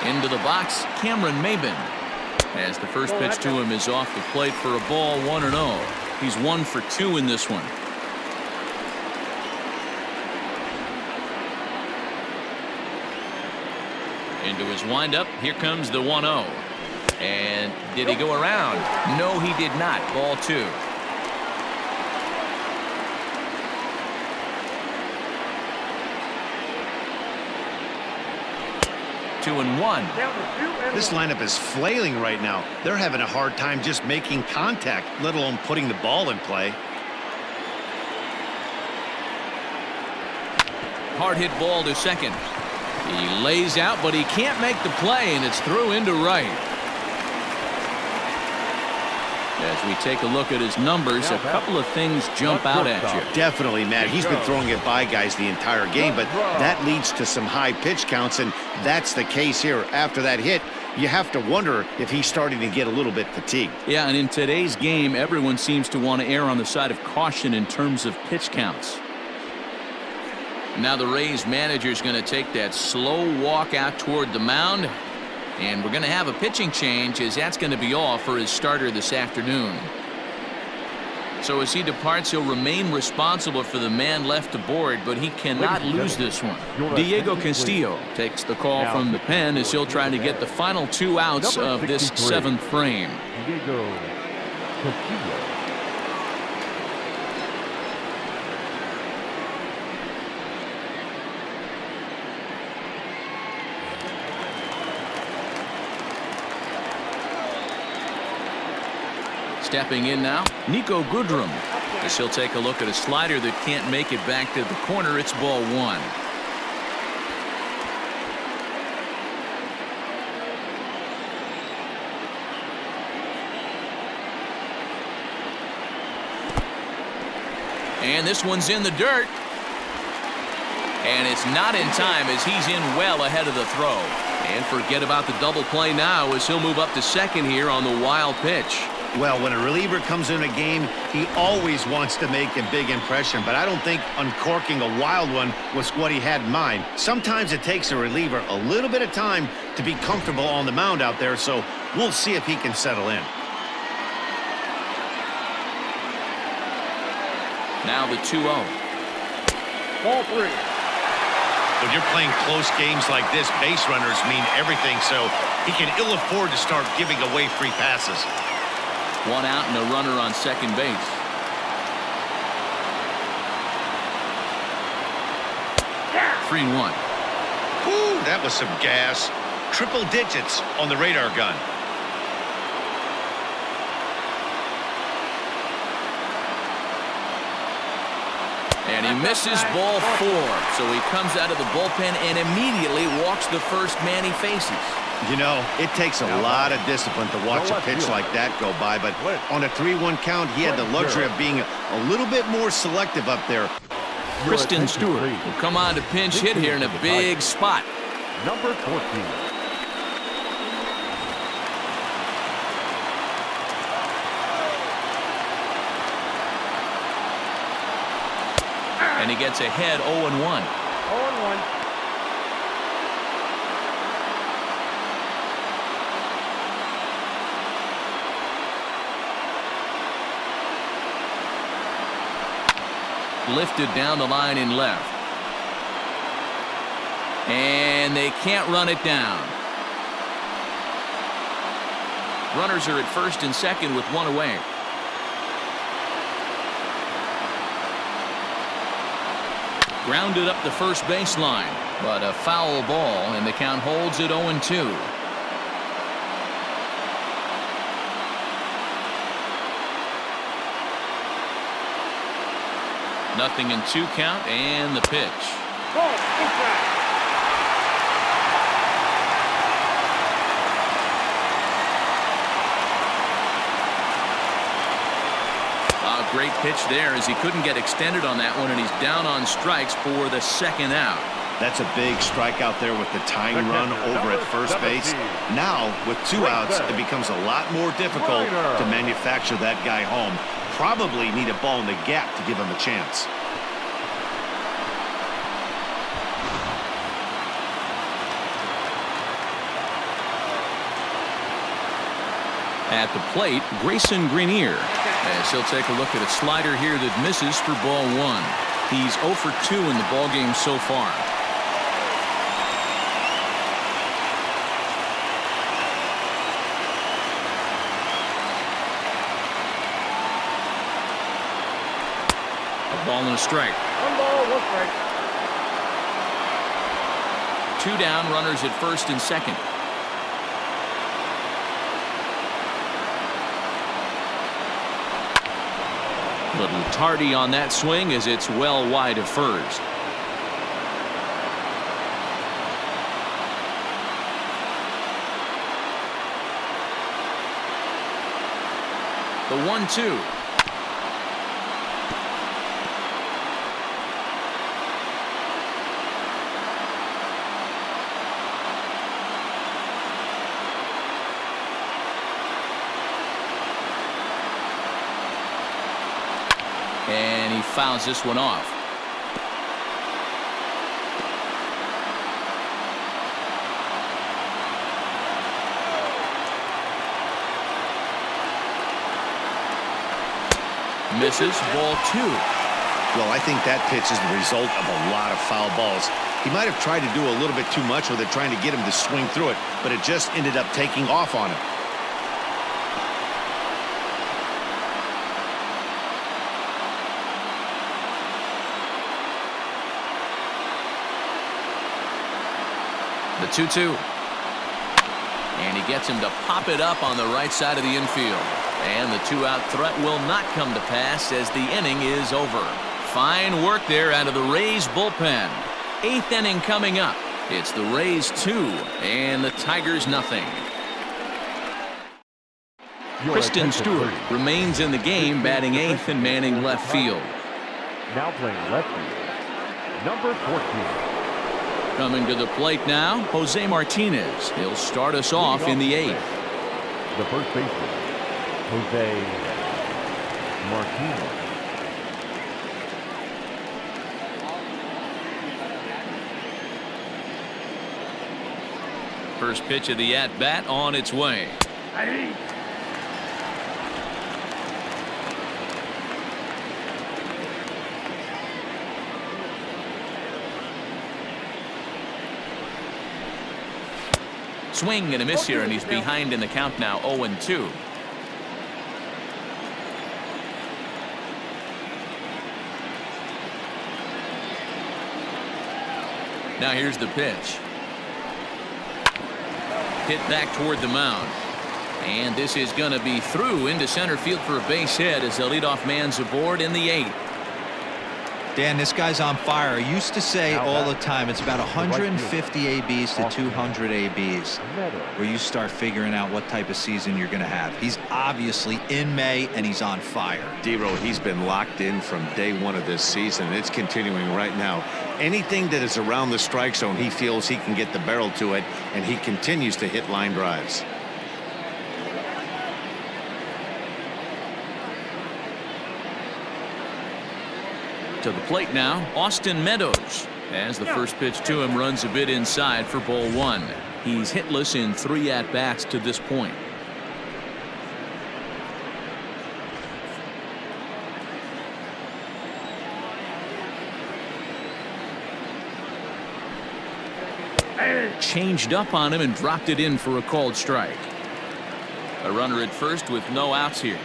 Into the box, Maybin. As the first pitch to him is off the plate for a ball, 1-0. He's 1 for 2 in this one. Into his windup. Here comes the 1-0. And did he go around? No, he did not. Ball 2. Two and 1. This lineup is flailing right now. They're having a hard time just making contact, let alone putting the ball in play. Hard hit ball to second. He lays out, but he can't make the play, and it's through into right. As we take a look at his numbers, a couple of things jump out at you. Definitely, Matt. He's been throwing it by guys the entire game, but that leads to some high pitch counts, and that's the case here. After that hit, you have to wonder if he's starting to get a little bit fatigued. Yeah, and in today's game, everyone seems to want to err on the side of caution in terms of pitch counts. Now the Rays manager is going to take that slow walk out toward the mound. And we're going to have a pitching change, as that's going to be all for his starter this afternoon. So as he departs, he'll remain responsible for the man left aboard, but he cannot lose this one. Diego Castillo takes the call from the pen as he'll try to get the final 2 outs of this 7th frame. Diego Castillo. Stepping in now, Niko Goodrum. As he'll take a look at a slider that can't make it back to the corner. It's ball 1. And this one's in the dirt. And it's not in time, as he's in well ahead of the throw. And forget about the double play now, as he'll move up to second here on the wild pitch. Well, when a reliever comes in a game, he always wants to make a big impression, but I don't think uncorking a wild one was what he had in mind. Sometimes it takes a reliever a little bit of time to be comfortable on the mound out there, so we'll see if he can settle in. Now the 2-0. Ball 3. When you're playing close games like this, base runners mean everything, so he can ill afford to start giving away free passes. 1 out and a runner on second base. Yeah. 3-1. Whew, that was some gas. Triple digits on the radar gun. And he misses ball 4. So he comes out of the bullpen and immediately walks the first man he faces. You know, it takes a lot of discipline to watch a pitch like that go by, but on a 3-1 count, he had the luxury of being a little bit more selective up there. Kristen Stewart will come on to pinch hit here in a big spot. Number 14. And he gets ahead 0-1. 0-1. Lifted down the line in left. And they can't run it down. Runners are at first and second with 1 away. Grounded up the first baseline, but a foul ball, and the count holds at 0-2. Nothing in 2 count, and the pitch. Ball inside. Great pitch there, as he couldn't get extended on that one, and he's down on strikes for the 2nd out. That's a big strikeout there with the tying run over at first base. Now, with 2 outs, it becomes a lot more difficult to manufacture that guy home. Probably need a ball in the gap to give him a chance. At the plate, Grayson Greiner. As he'll take a look at a slider here that misses for ball 1. He's 0 for 2 in the ballgame so far. A ball and a strike. 1 ball, 1 strike. 2 down, runners at first and second. Little tardy on that swing, as it's well wide of first. The 1-2. And he fouls this one off. Misses. Ball 2. Well, I think that pitch is the result of a lot of foul balls. He might have tried to do a little bit too much with it, trying to get him to swing through it, but it just ended up taking off on him. The 2-2. And he gets him to pop it up on the right side of the infield. And the 2-out threat will not come to pass as the inning is over. Fine work there out of the Rays bullpen. 8th inning coming up. It's the Rays 2 and the Tigers nothing. Kristen Stewart remains in the game, batting 8th and manning left field. Now playing left field, number 14. Coming to the plate now, Jose Martinez. He'll start us off in the 8th. The first baseman, Jose Martinez. First pitch of the at-bat on its way. Swing and a miss here, and he's behind in the count now, 0-2. Now here's the pitch. Hit back toward the mound. And this is going to be through into center field for a base hit as the leadoff man's aboard in the 8th. Dan, this guy's on fire. I used to say all the time it's about 150 ABs to 200 ABs where you start figuring out what type of season you're going to have. He's obviously in May and he's on fire. D-Row, he's been locked in from day one of this season. It's continuing right now. Anything that is around the strike zone, he feels he can get the barrel to it, and he continues to hit line drives. To the plate now, Austin Meadows, as the first pitch to him runs a bit inside for ball 1. He's hitless in 3 at-bats to this point. Changed up on him and dropped it in for a called strike. A runner at first with no outs here.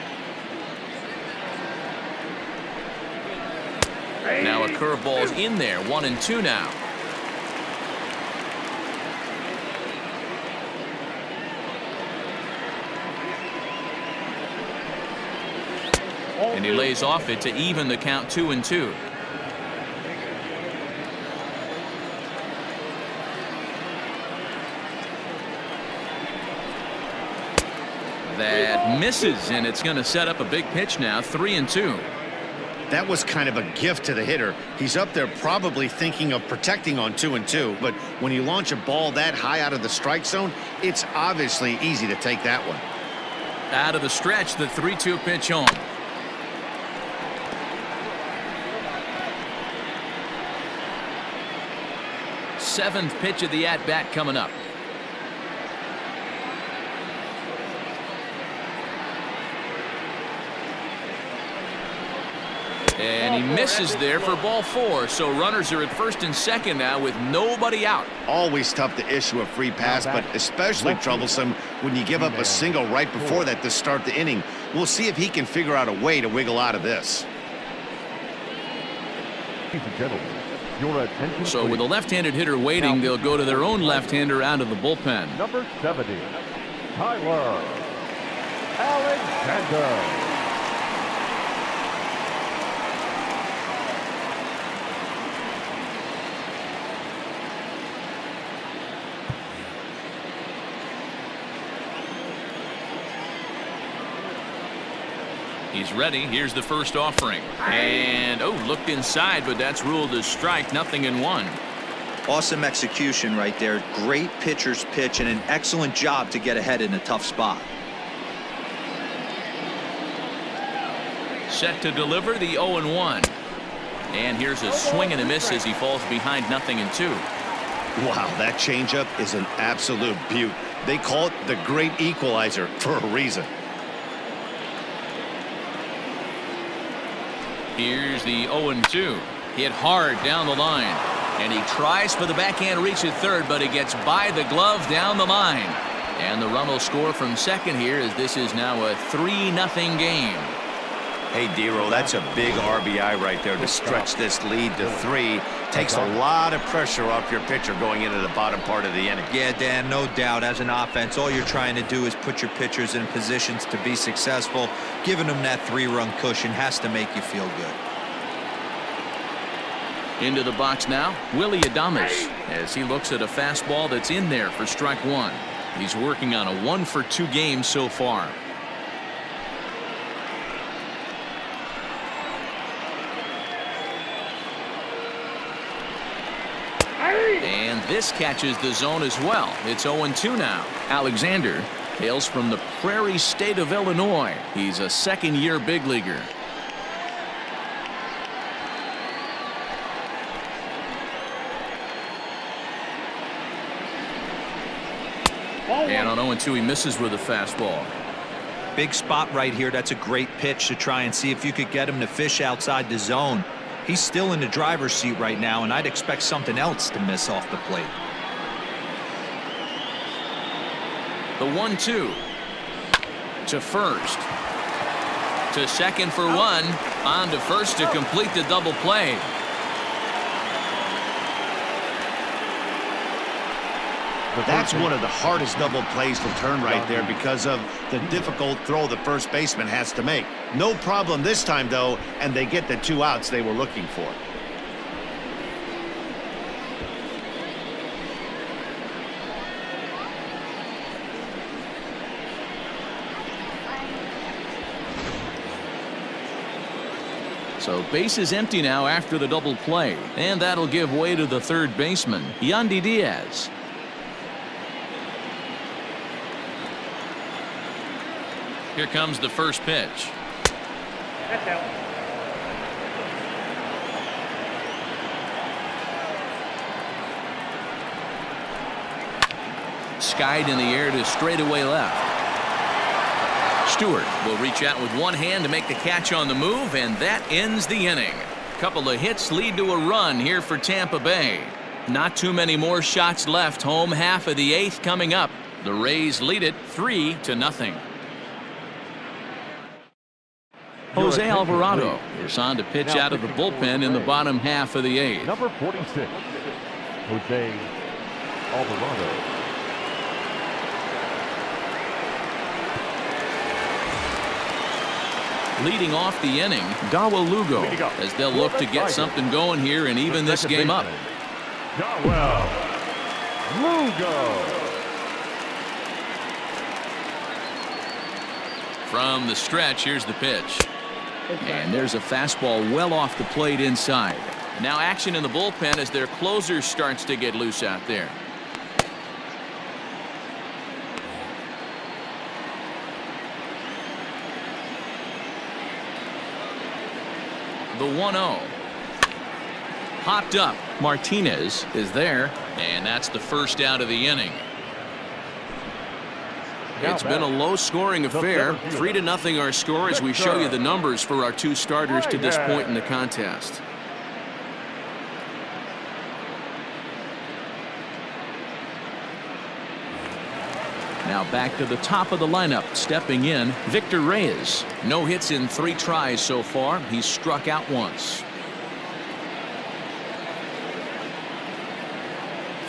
Now a curveball's in there, 1-2 now. And he lays off it to even the count, 2-2. That misses, and it's going to set up a big pitch now, 3-2. That was kind of a gift to the hitter. He's up there probably thinking of protecting on 2-2, but when you launch a ball that high out of the strike zone, it's obviously easy to take that one. Out of the stretch, the 3-2 pitch home. Seventh pitch of the at-bat coming up. And he misses there for ball 4. So runners are at first and second now with nobody out. Always tough to issue a free pass, but especially troublesome when you give up a single right before that to start the inning. We'll see if he can figure out a way to wiggle out of this. Ladies and gentlemen, your attention, so with a left-handed hitter waiting, they'll go to their own left-hander out of the bullpen. Number 70, Tyler Alexander. He's ready. Here's the first offering. And, oh, looked inside, but that's ruled as strike. 0-1. Awesome execution right there. Great pitcher's pitch and an excellent job to get ahead in a tough spot. Set to deliver the 0-1. And here's a swing and a miss as he falls behind 0-2. Wow, that changeup is an absolute beaut. They call it the great equalizer for a reason. Here's the 0-2. Hit hard down the line. And he tries for the backhand reach at third, but he gets by the glove down the line. And the run will score from second here as this is now a 3-0 game. Hey, Dero, that's a big RBI right there to stretch this lead to 3. Takes a lot of pressure off your pitcher going into the bottom part of the inning. Yeah, Dan, no doubt. As an offense, all you're trying to do is put your pitchers in positions to be successful. Giving them that 3-run cushion has to make you feel good. Into the box now, Willy Adames, as he looks at a fastball that's in there for strike 1. He's working on a 1-for-2 game so far. And this catches the zone as well. It's 0-2 now. Alexander hails from the Prairie State of Illinois. He's a second-year big leaguer. And on 0-2, he misses with a fastball. Big spot right here. That's a great pitch to try and see if you could get him to fish outside the zone. He's still in the driver's seat right now, and I'd expect something else to miss off the plate. The 1-2 to first. To second for 1. On to first to complete the double play. That's one of the hardest double plays to turn right there because of the difficult throw the first baseman has to make. No problem this time, though, and they get the 2 outs they were looking for. So base is empty now after the double play, and that'll give way to the third baseman, Yandy Diaz. Here comes the first pitch. That's out. Skied in the air to straightaway left. Stewart will reach out with one hand to make the catch on the move, and that ends the inning. A couple of hits lead to a run here for Tampa Bay. Not too many more shots left. Home half of the 8th coming up. The Rays lead it 3-0. Jose Alvarado is on to pitch out of the bullpen in the bottom half of the 8th. Number 46, Jose Alvarado. Leading off the inning, Dawel Lugo, as they'll look to get something going here and even this game up. Dawel Lugo. From the stretch, here's the pitch. And there's a fastball well off the plate inside. Now action in the bullpen as their closer starts to get loose out there. The 1-0. Popped up. Martinez is there, and that's the first out of the inning. It's been a low-scoring affair. 3-0 our score as we show you the numbers for our 2 starters to this point in the contest. Now back to the top of the lineup. Stepping in, Victor Reyes. No hits in 3 tries so far. He's struck out once.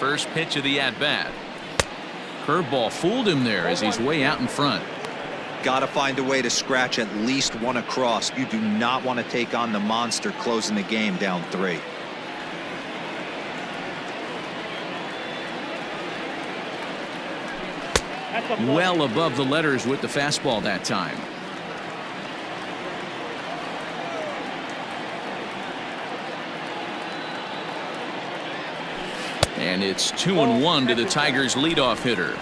First pitch of the at-bat. Curveball fooled him there as he's way out in front. Got to find a way to scratch at least one across. You do not want to take on the monster closing the game down 3. Well above the letters with the fastball that time. And it's 2-1 to the Tigers' leadoff hitter.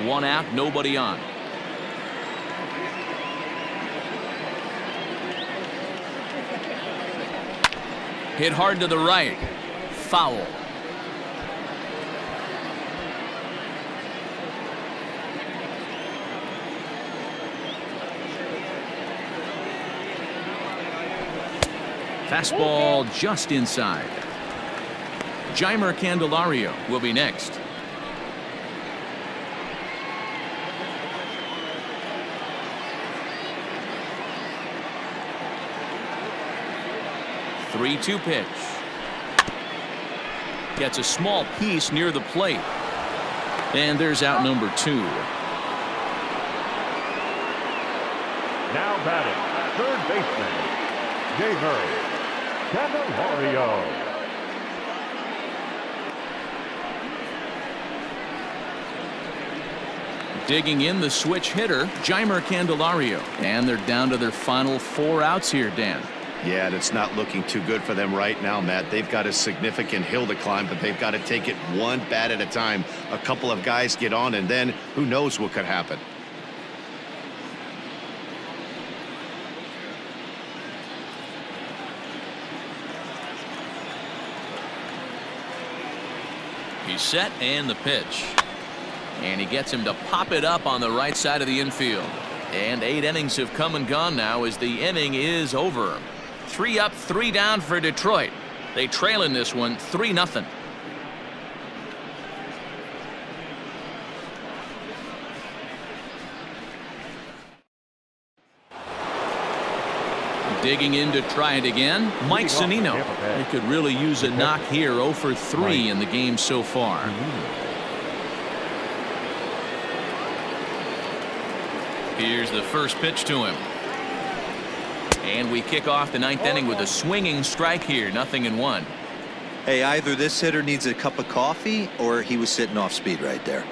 One out, nobody on. Hit hard to the right. Foul. Fastball just inside. Jeimer Candelario will be next. Three-two pitch. Gets a small piece near the plate. And there's out number 2. Now batting, third baseman, Jeimer Candelario. Digging in the switch hitter, Jeimer Candelario. And they're down to their final 4 outs here, Dan. Yeah, and it's not looking too good for them right now, Matt. They've got a significant hill to climb, but they've got to take it one bat at a time. A couple of guys get on, and then who knows what could happen. He's set, and the pitch. And he gets him to pop it up on the right side of the infield. And 8 innings have come and gone now as the inning is over. 3 up, 3 down for Detroit. They trail in this one 3-0. Digging in to try it again, Mike Zunino. He could really use a knock here. 0 for 3 in the game so far. Here's the first pitch to him. And we kick off the 9th inning with a swinging strike here. 0-1. Hey, either this hitter needs a cup of coffee or he was sitting off speed right there.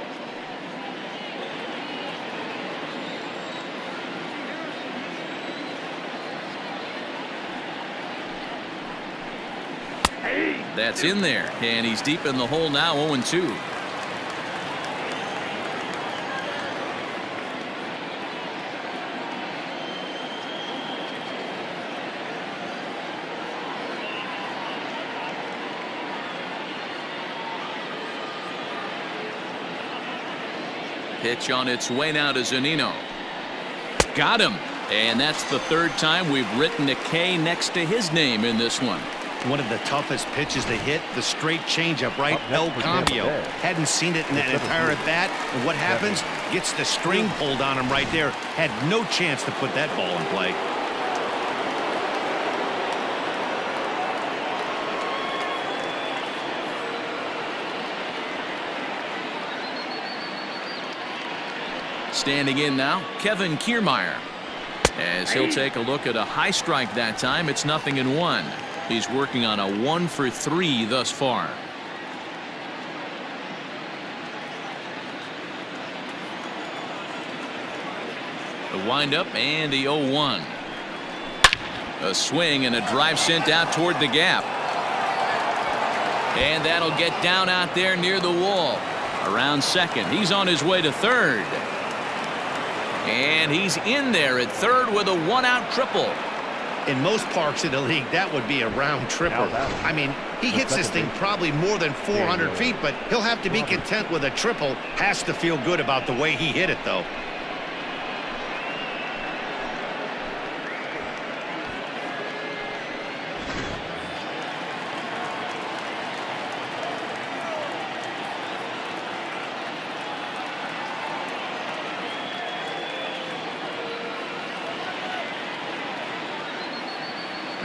That's in there, and he's deep in the hole now. 0-2. Pitch on its way now to Zunino. Got him. And that's the 3rd time we've written a K next to his name in this one. One of the toughest pitches to hit, the straight changeup, right? El Cambio. Hadn't seen it in that entire at bat. And what happens? Gets the string pulled on him right there. Had no chance to put that ball in play. Standing in now, Kevin Kiermaier. As he'll take a look at a high strike that time. It's 0-1. He's working on a 1 for 3 thus far. The windup and the 0-1. A swing and a drive sent out toward the gap. And that'll get down out there near the wall. Around second. He's on his way to third. And he's in there at third with a 1-out triple. In most parks in the league, that would be a round triple. I mean, he hits this thing probably more than 400 feet, but he'll have to be content with a triple. Has to feel good about the way he hit it, though.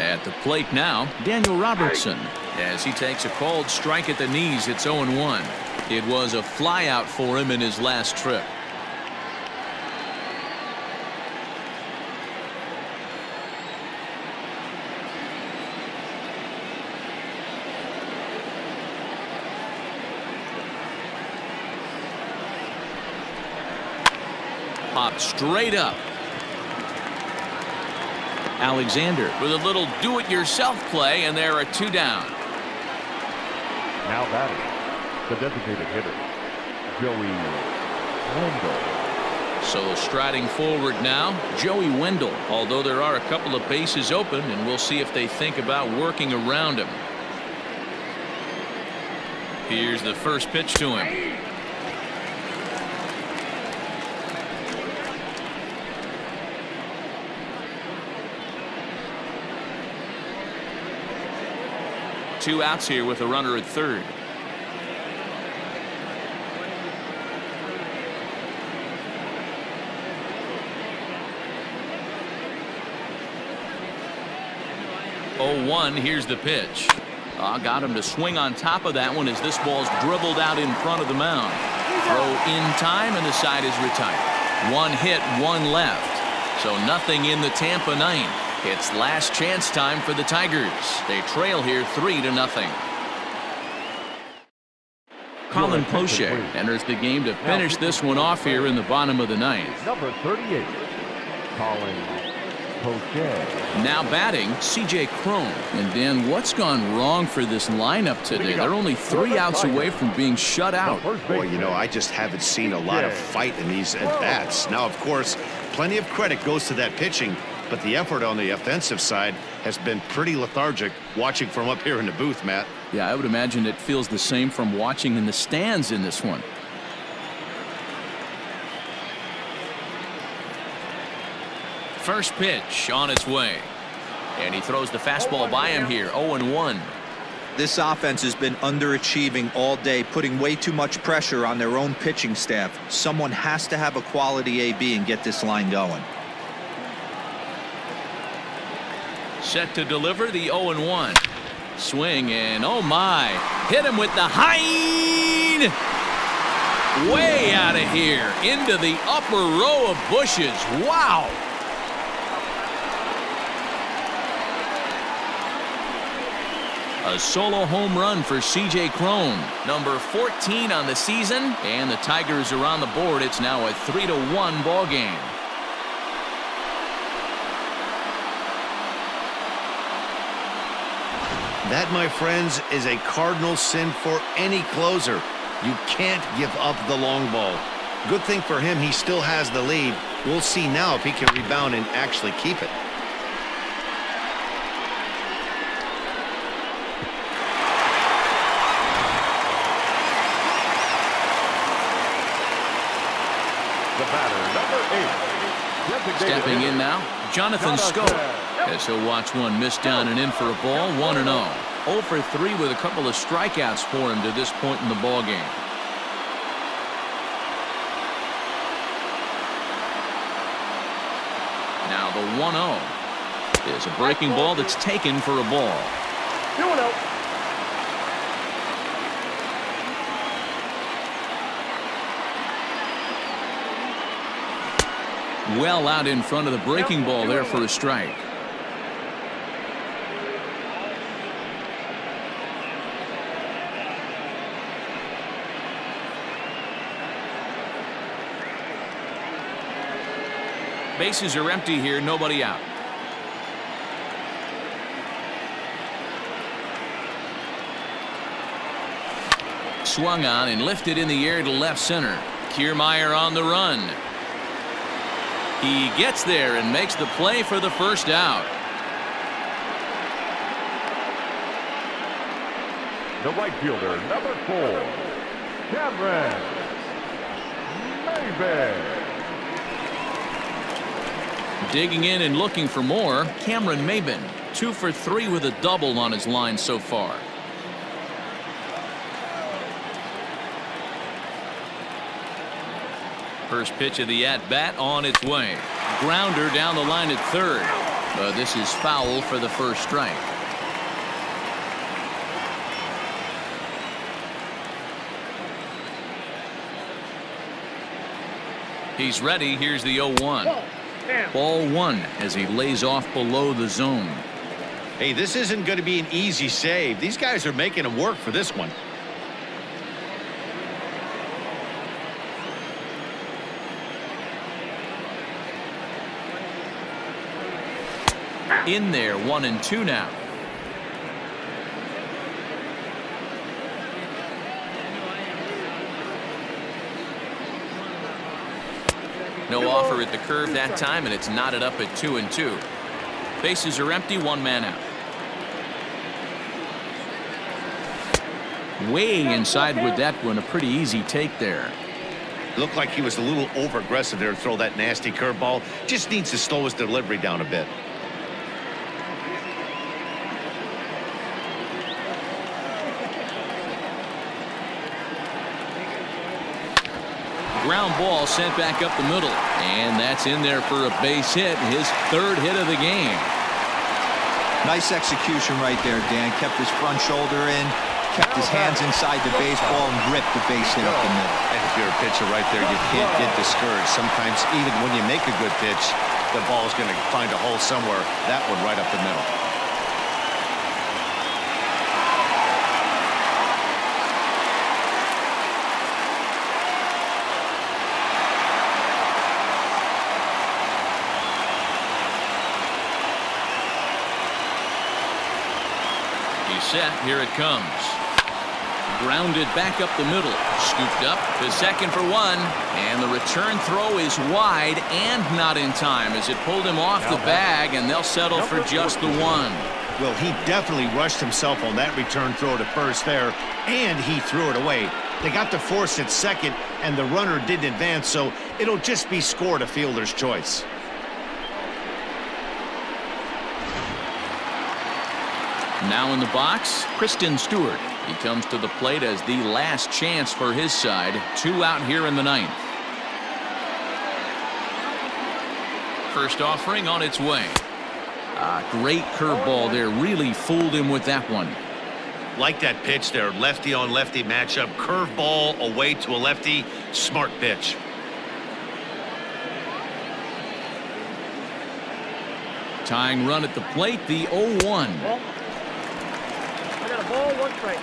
At the plate now, Daniel Robertson. As he takes a called strike at the knees, it's 0-1. It was a flyout for him in his last trip. Popped straight up. Alexander with a little do-it-yourself play, and there are 2 down. Now batting, the designated hitter, Joey Wendle. So striding forward now, Joey Wendle, although there are a couple of bases open, and we'll see if they think about working around him. Here's the first pitch to him. Two outs here with a runner at third. Oh, 1. Here's the pitch. Got him to swing on top of that one as this ball's dribbled out in front of the mound. Throw in time, and the side is retired. 1 hit, 1 left. So nothing in the Tampa ninth. It's last chance time for the Tigers. They trail here 3-0. Colin Poche enters the game to finish this one off here in the bottom of the ninth. Number 38, Colin Poche. Now batting, C.J. Cron. And Dan, what's gone wrong for this lineup today? They're only 3 outs away from being shut out. Boy, you know, I just haven't seen a lot of fight in these at-bats. Now, of course, plenty of credit goes to that pitching, but the effort on the offensive side has been pretty lethargic watching from up here in the booth, Matt. Yeah, I would imagine it feels the same from watching in the stands in this one. First pitch on its way. And he throws the fastball by him here. 0-1. This offense has been underachieving all day, putting way too much pressure on their own pitching staff. Someone has to have a quality AB and get this line going. Set to deliver the 0-1. Swing, and oh my, hit him with the hind. Way out of here into the upper row of bushes. Wow. A solo home run for C.J. Cron, number 14 on the season, and the Tigers are on the board. It's now a 3-1 ball game. That, my friends, is a cardinal sin for any closer. You can't give up the long ball. Good thing for him, he still has the lead. We'll see now if he can rebound and actually keep it. The batter, number 8. Stepping in now, Jonathan Schoop. As he'll watch one miss down and in for a ball. 1-0. 0 for 3 with a couple of strikeouts for him to this point in the ball game. Now the 1-0 is a breaking ball that's taken for a ball. 2-0. Well out in front of the breaking ball there for a strike. Bases are empty here, nobody out. Swung on and lifted in the air to left center. Kiermaier on the run. He gets there and makes the play for the first out. The right fielder, number 4, Cameron Maybin. Digging in and looking for more, Cameron Maybin. 2 for 3 with a double on his line so far. First pitch of the at-bat on its way. Grounder down the line at third. This is foul for the first strike. He's ready. Here's the 0-1. Ball 1 as he lays off below the zone. Hey, this isn't going to be an easy save. These guys are making him work for this one. in there. 1-2 now. No offer at the curve that time, and it's knotted up at 2-2. Bases are empty, 1 man out. Way inside with that one. A pretty easy take there. Looked like he was a little over aggressive there to throw that nasty curveball. Just needs to slow his delivery down a bit. Ground ball sent back up the middle, and that's in there for a base hit, his 3rd hit of the game. Nice execution right there, Dan. Kept his front shoulder in, kept his hands inside the baseball, and ripped the base hit up the middle. And if you're a pitcher right there, you can't get discouraged. Sometimes even when you make a good pitch, the ball's going to find a hole somewhere. That one right up the middle. Set. Here it comes. Grounded back up the middle. Scooped up to second for 1. And the return throw is wide and not in time as it pulled him off the bag, and they'll settle for just the 1. Well, he definitely rushed himself on that return throw to first there, and he threw it away. They got to force at second, and the runner didn't advance, so it'll just be scored a fielder's choice. Now in the box, Kristen Stewart. He comes to the plate as the last chance for his side. 2 out here in the 9th. First offering on its way. Great curveball there. Really fooled him with that one. Like that pitch there. Lefty on lefty matchup. Curveball away to a lefty. Smart pitch. Tying run at the plate, the 0-1. I got a ball, 1 strike.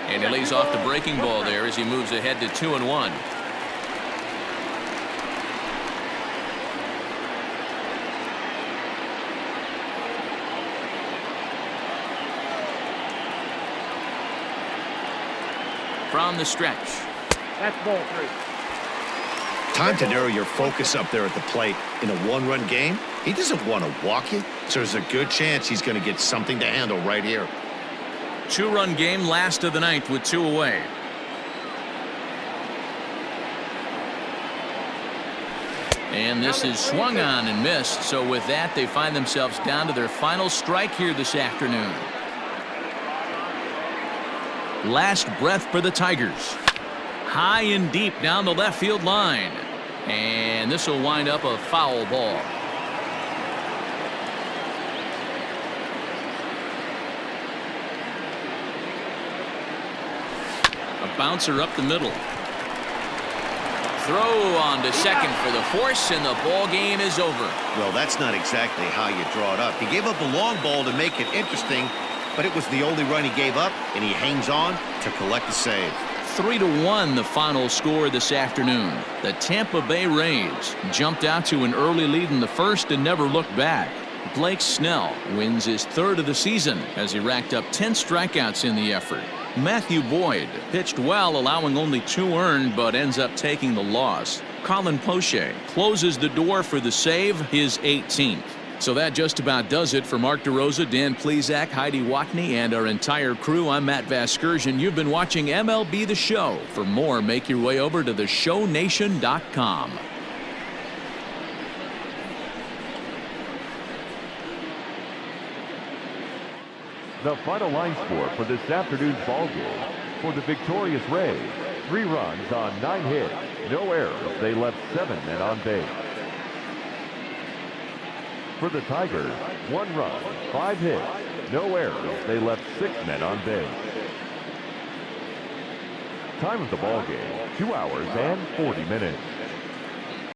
And he lays off the breaking ball there as he moves ahead to 2-1. From the stretch. That's ball 3. Time to narrow your focus up there at the plate. In a 1-run game, he doesn't want to walk you, so there's a good chance he's going to get something to handle right here. 2-run game, last of the 9th with 2 away. And this is swung on and missed, so with that they find themselves down to their final strike here this afternoon. Last breath for the Tigers. High and deep down the left field line. And this will wind up a foul ball. A bouncer up the middle. Throw on to second for the force, and the ball game is over. Well, that's not exactly how you draw it up. He gave up a long ball to make it interesting, but it was the only run he gave up, and he hangs on to collect the save. 3-1 the final score this afternoon. The Tampa Bay Rays jumped out to an early lead in the first and never looked back. Blake Snell wins his 3rd of the season as he racked up 10 strikeouts in the effort. Matthew Boyd pitched well, allowing only 2 earned, but ends up taking the loss. Colin Poche closes the door for the save, his 18th. So that just about does it for Mark DeRosa, Dan Plesac, Heidi Watney, and our entire crew. I'm Matt Vasgersian. You've been watching MLB The Show. For more, make your way over to theshownation.com. The final line score for this afternoon's ball game. For the victorious Rays, 3 runs on 9 hits, no errors. They left 7 men on base. For the Tigers, 1 run, 5 hits, no errors. They left 6 men on base. Time of the ball game, 2 hours and 40 minutes.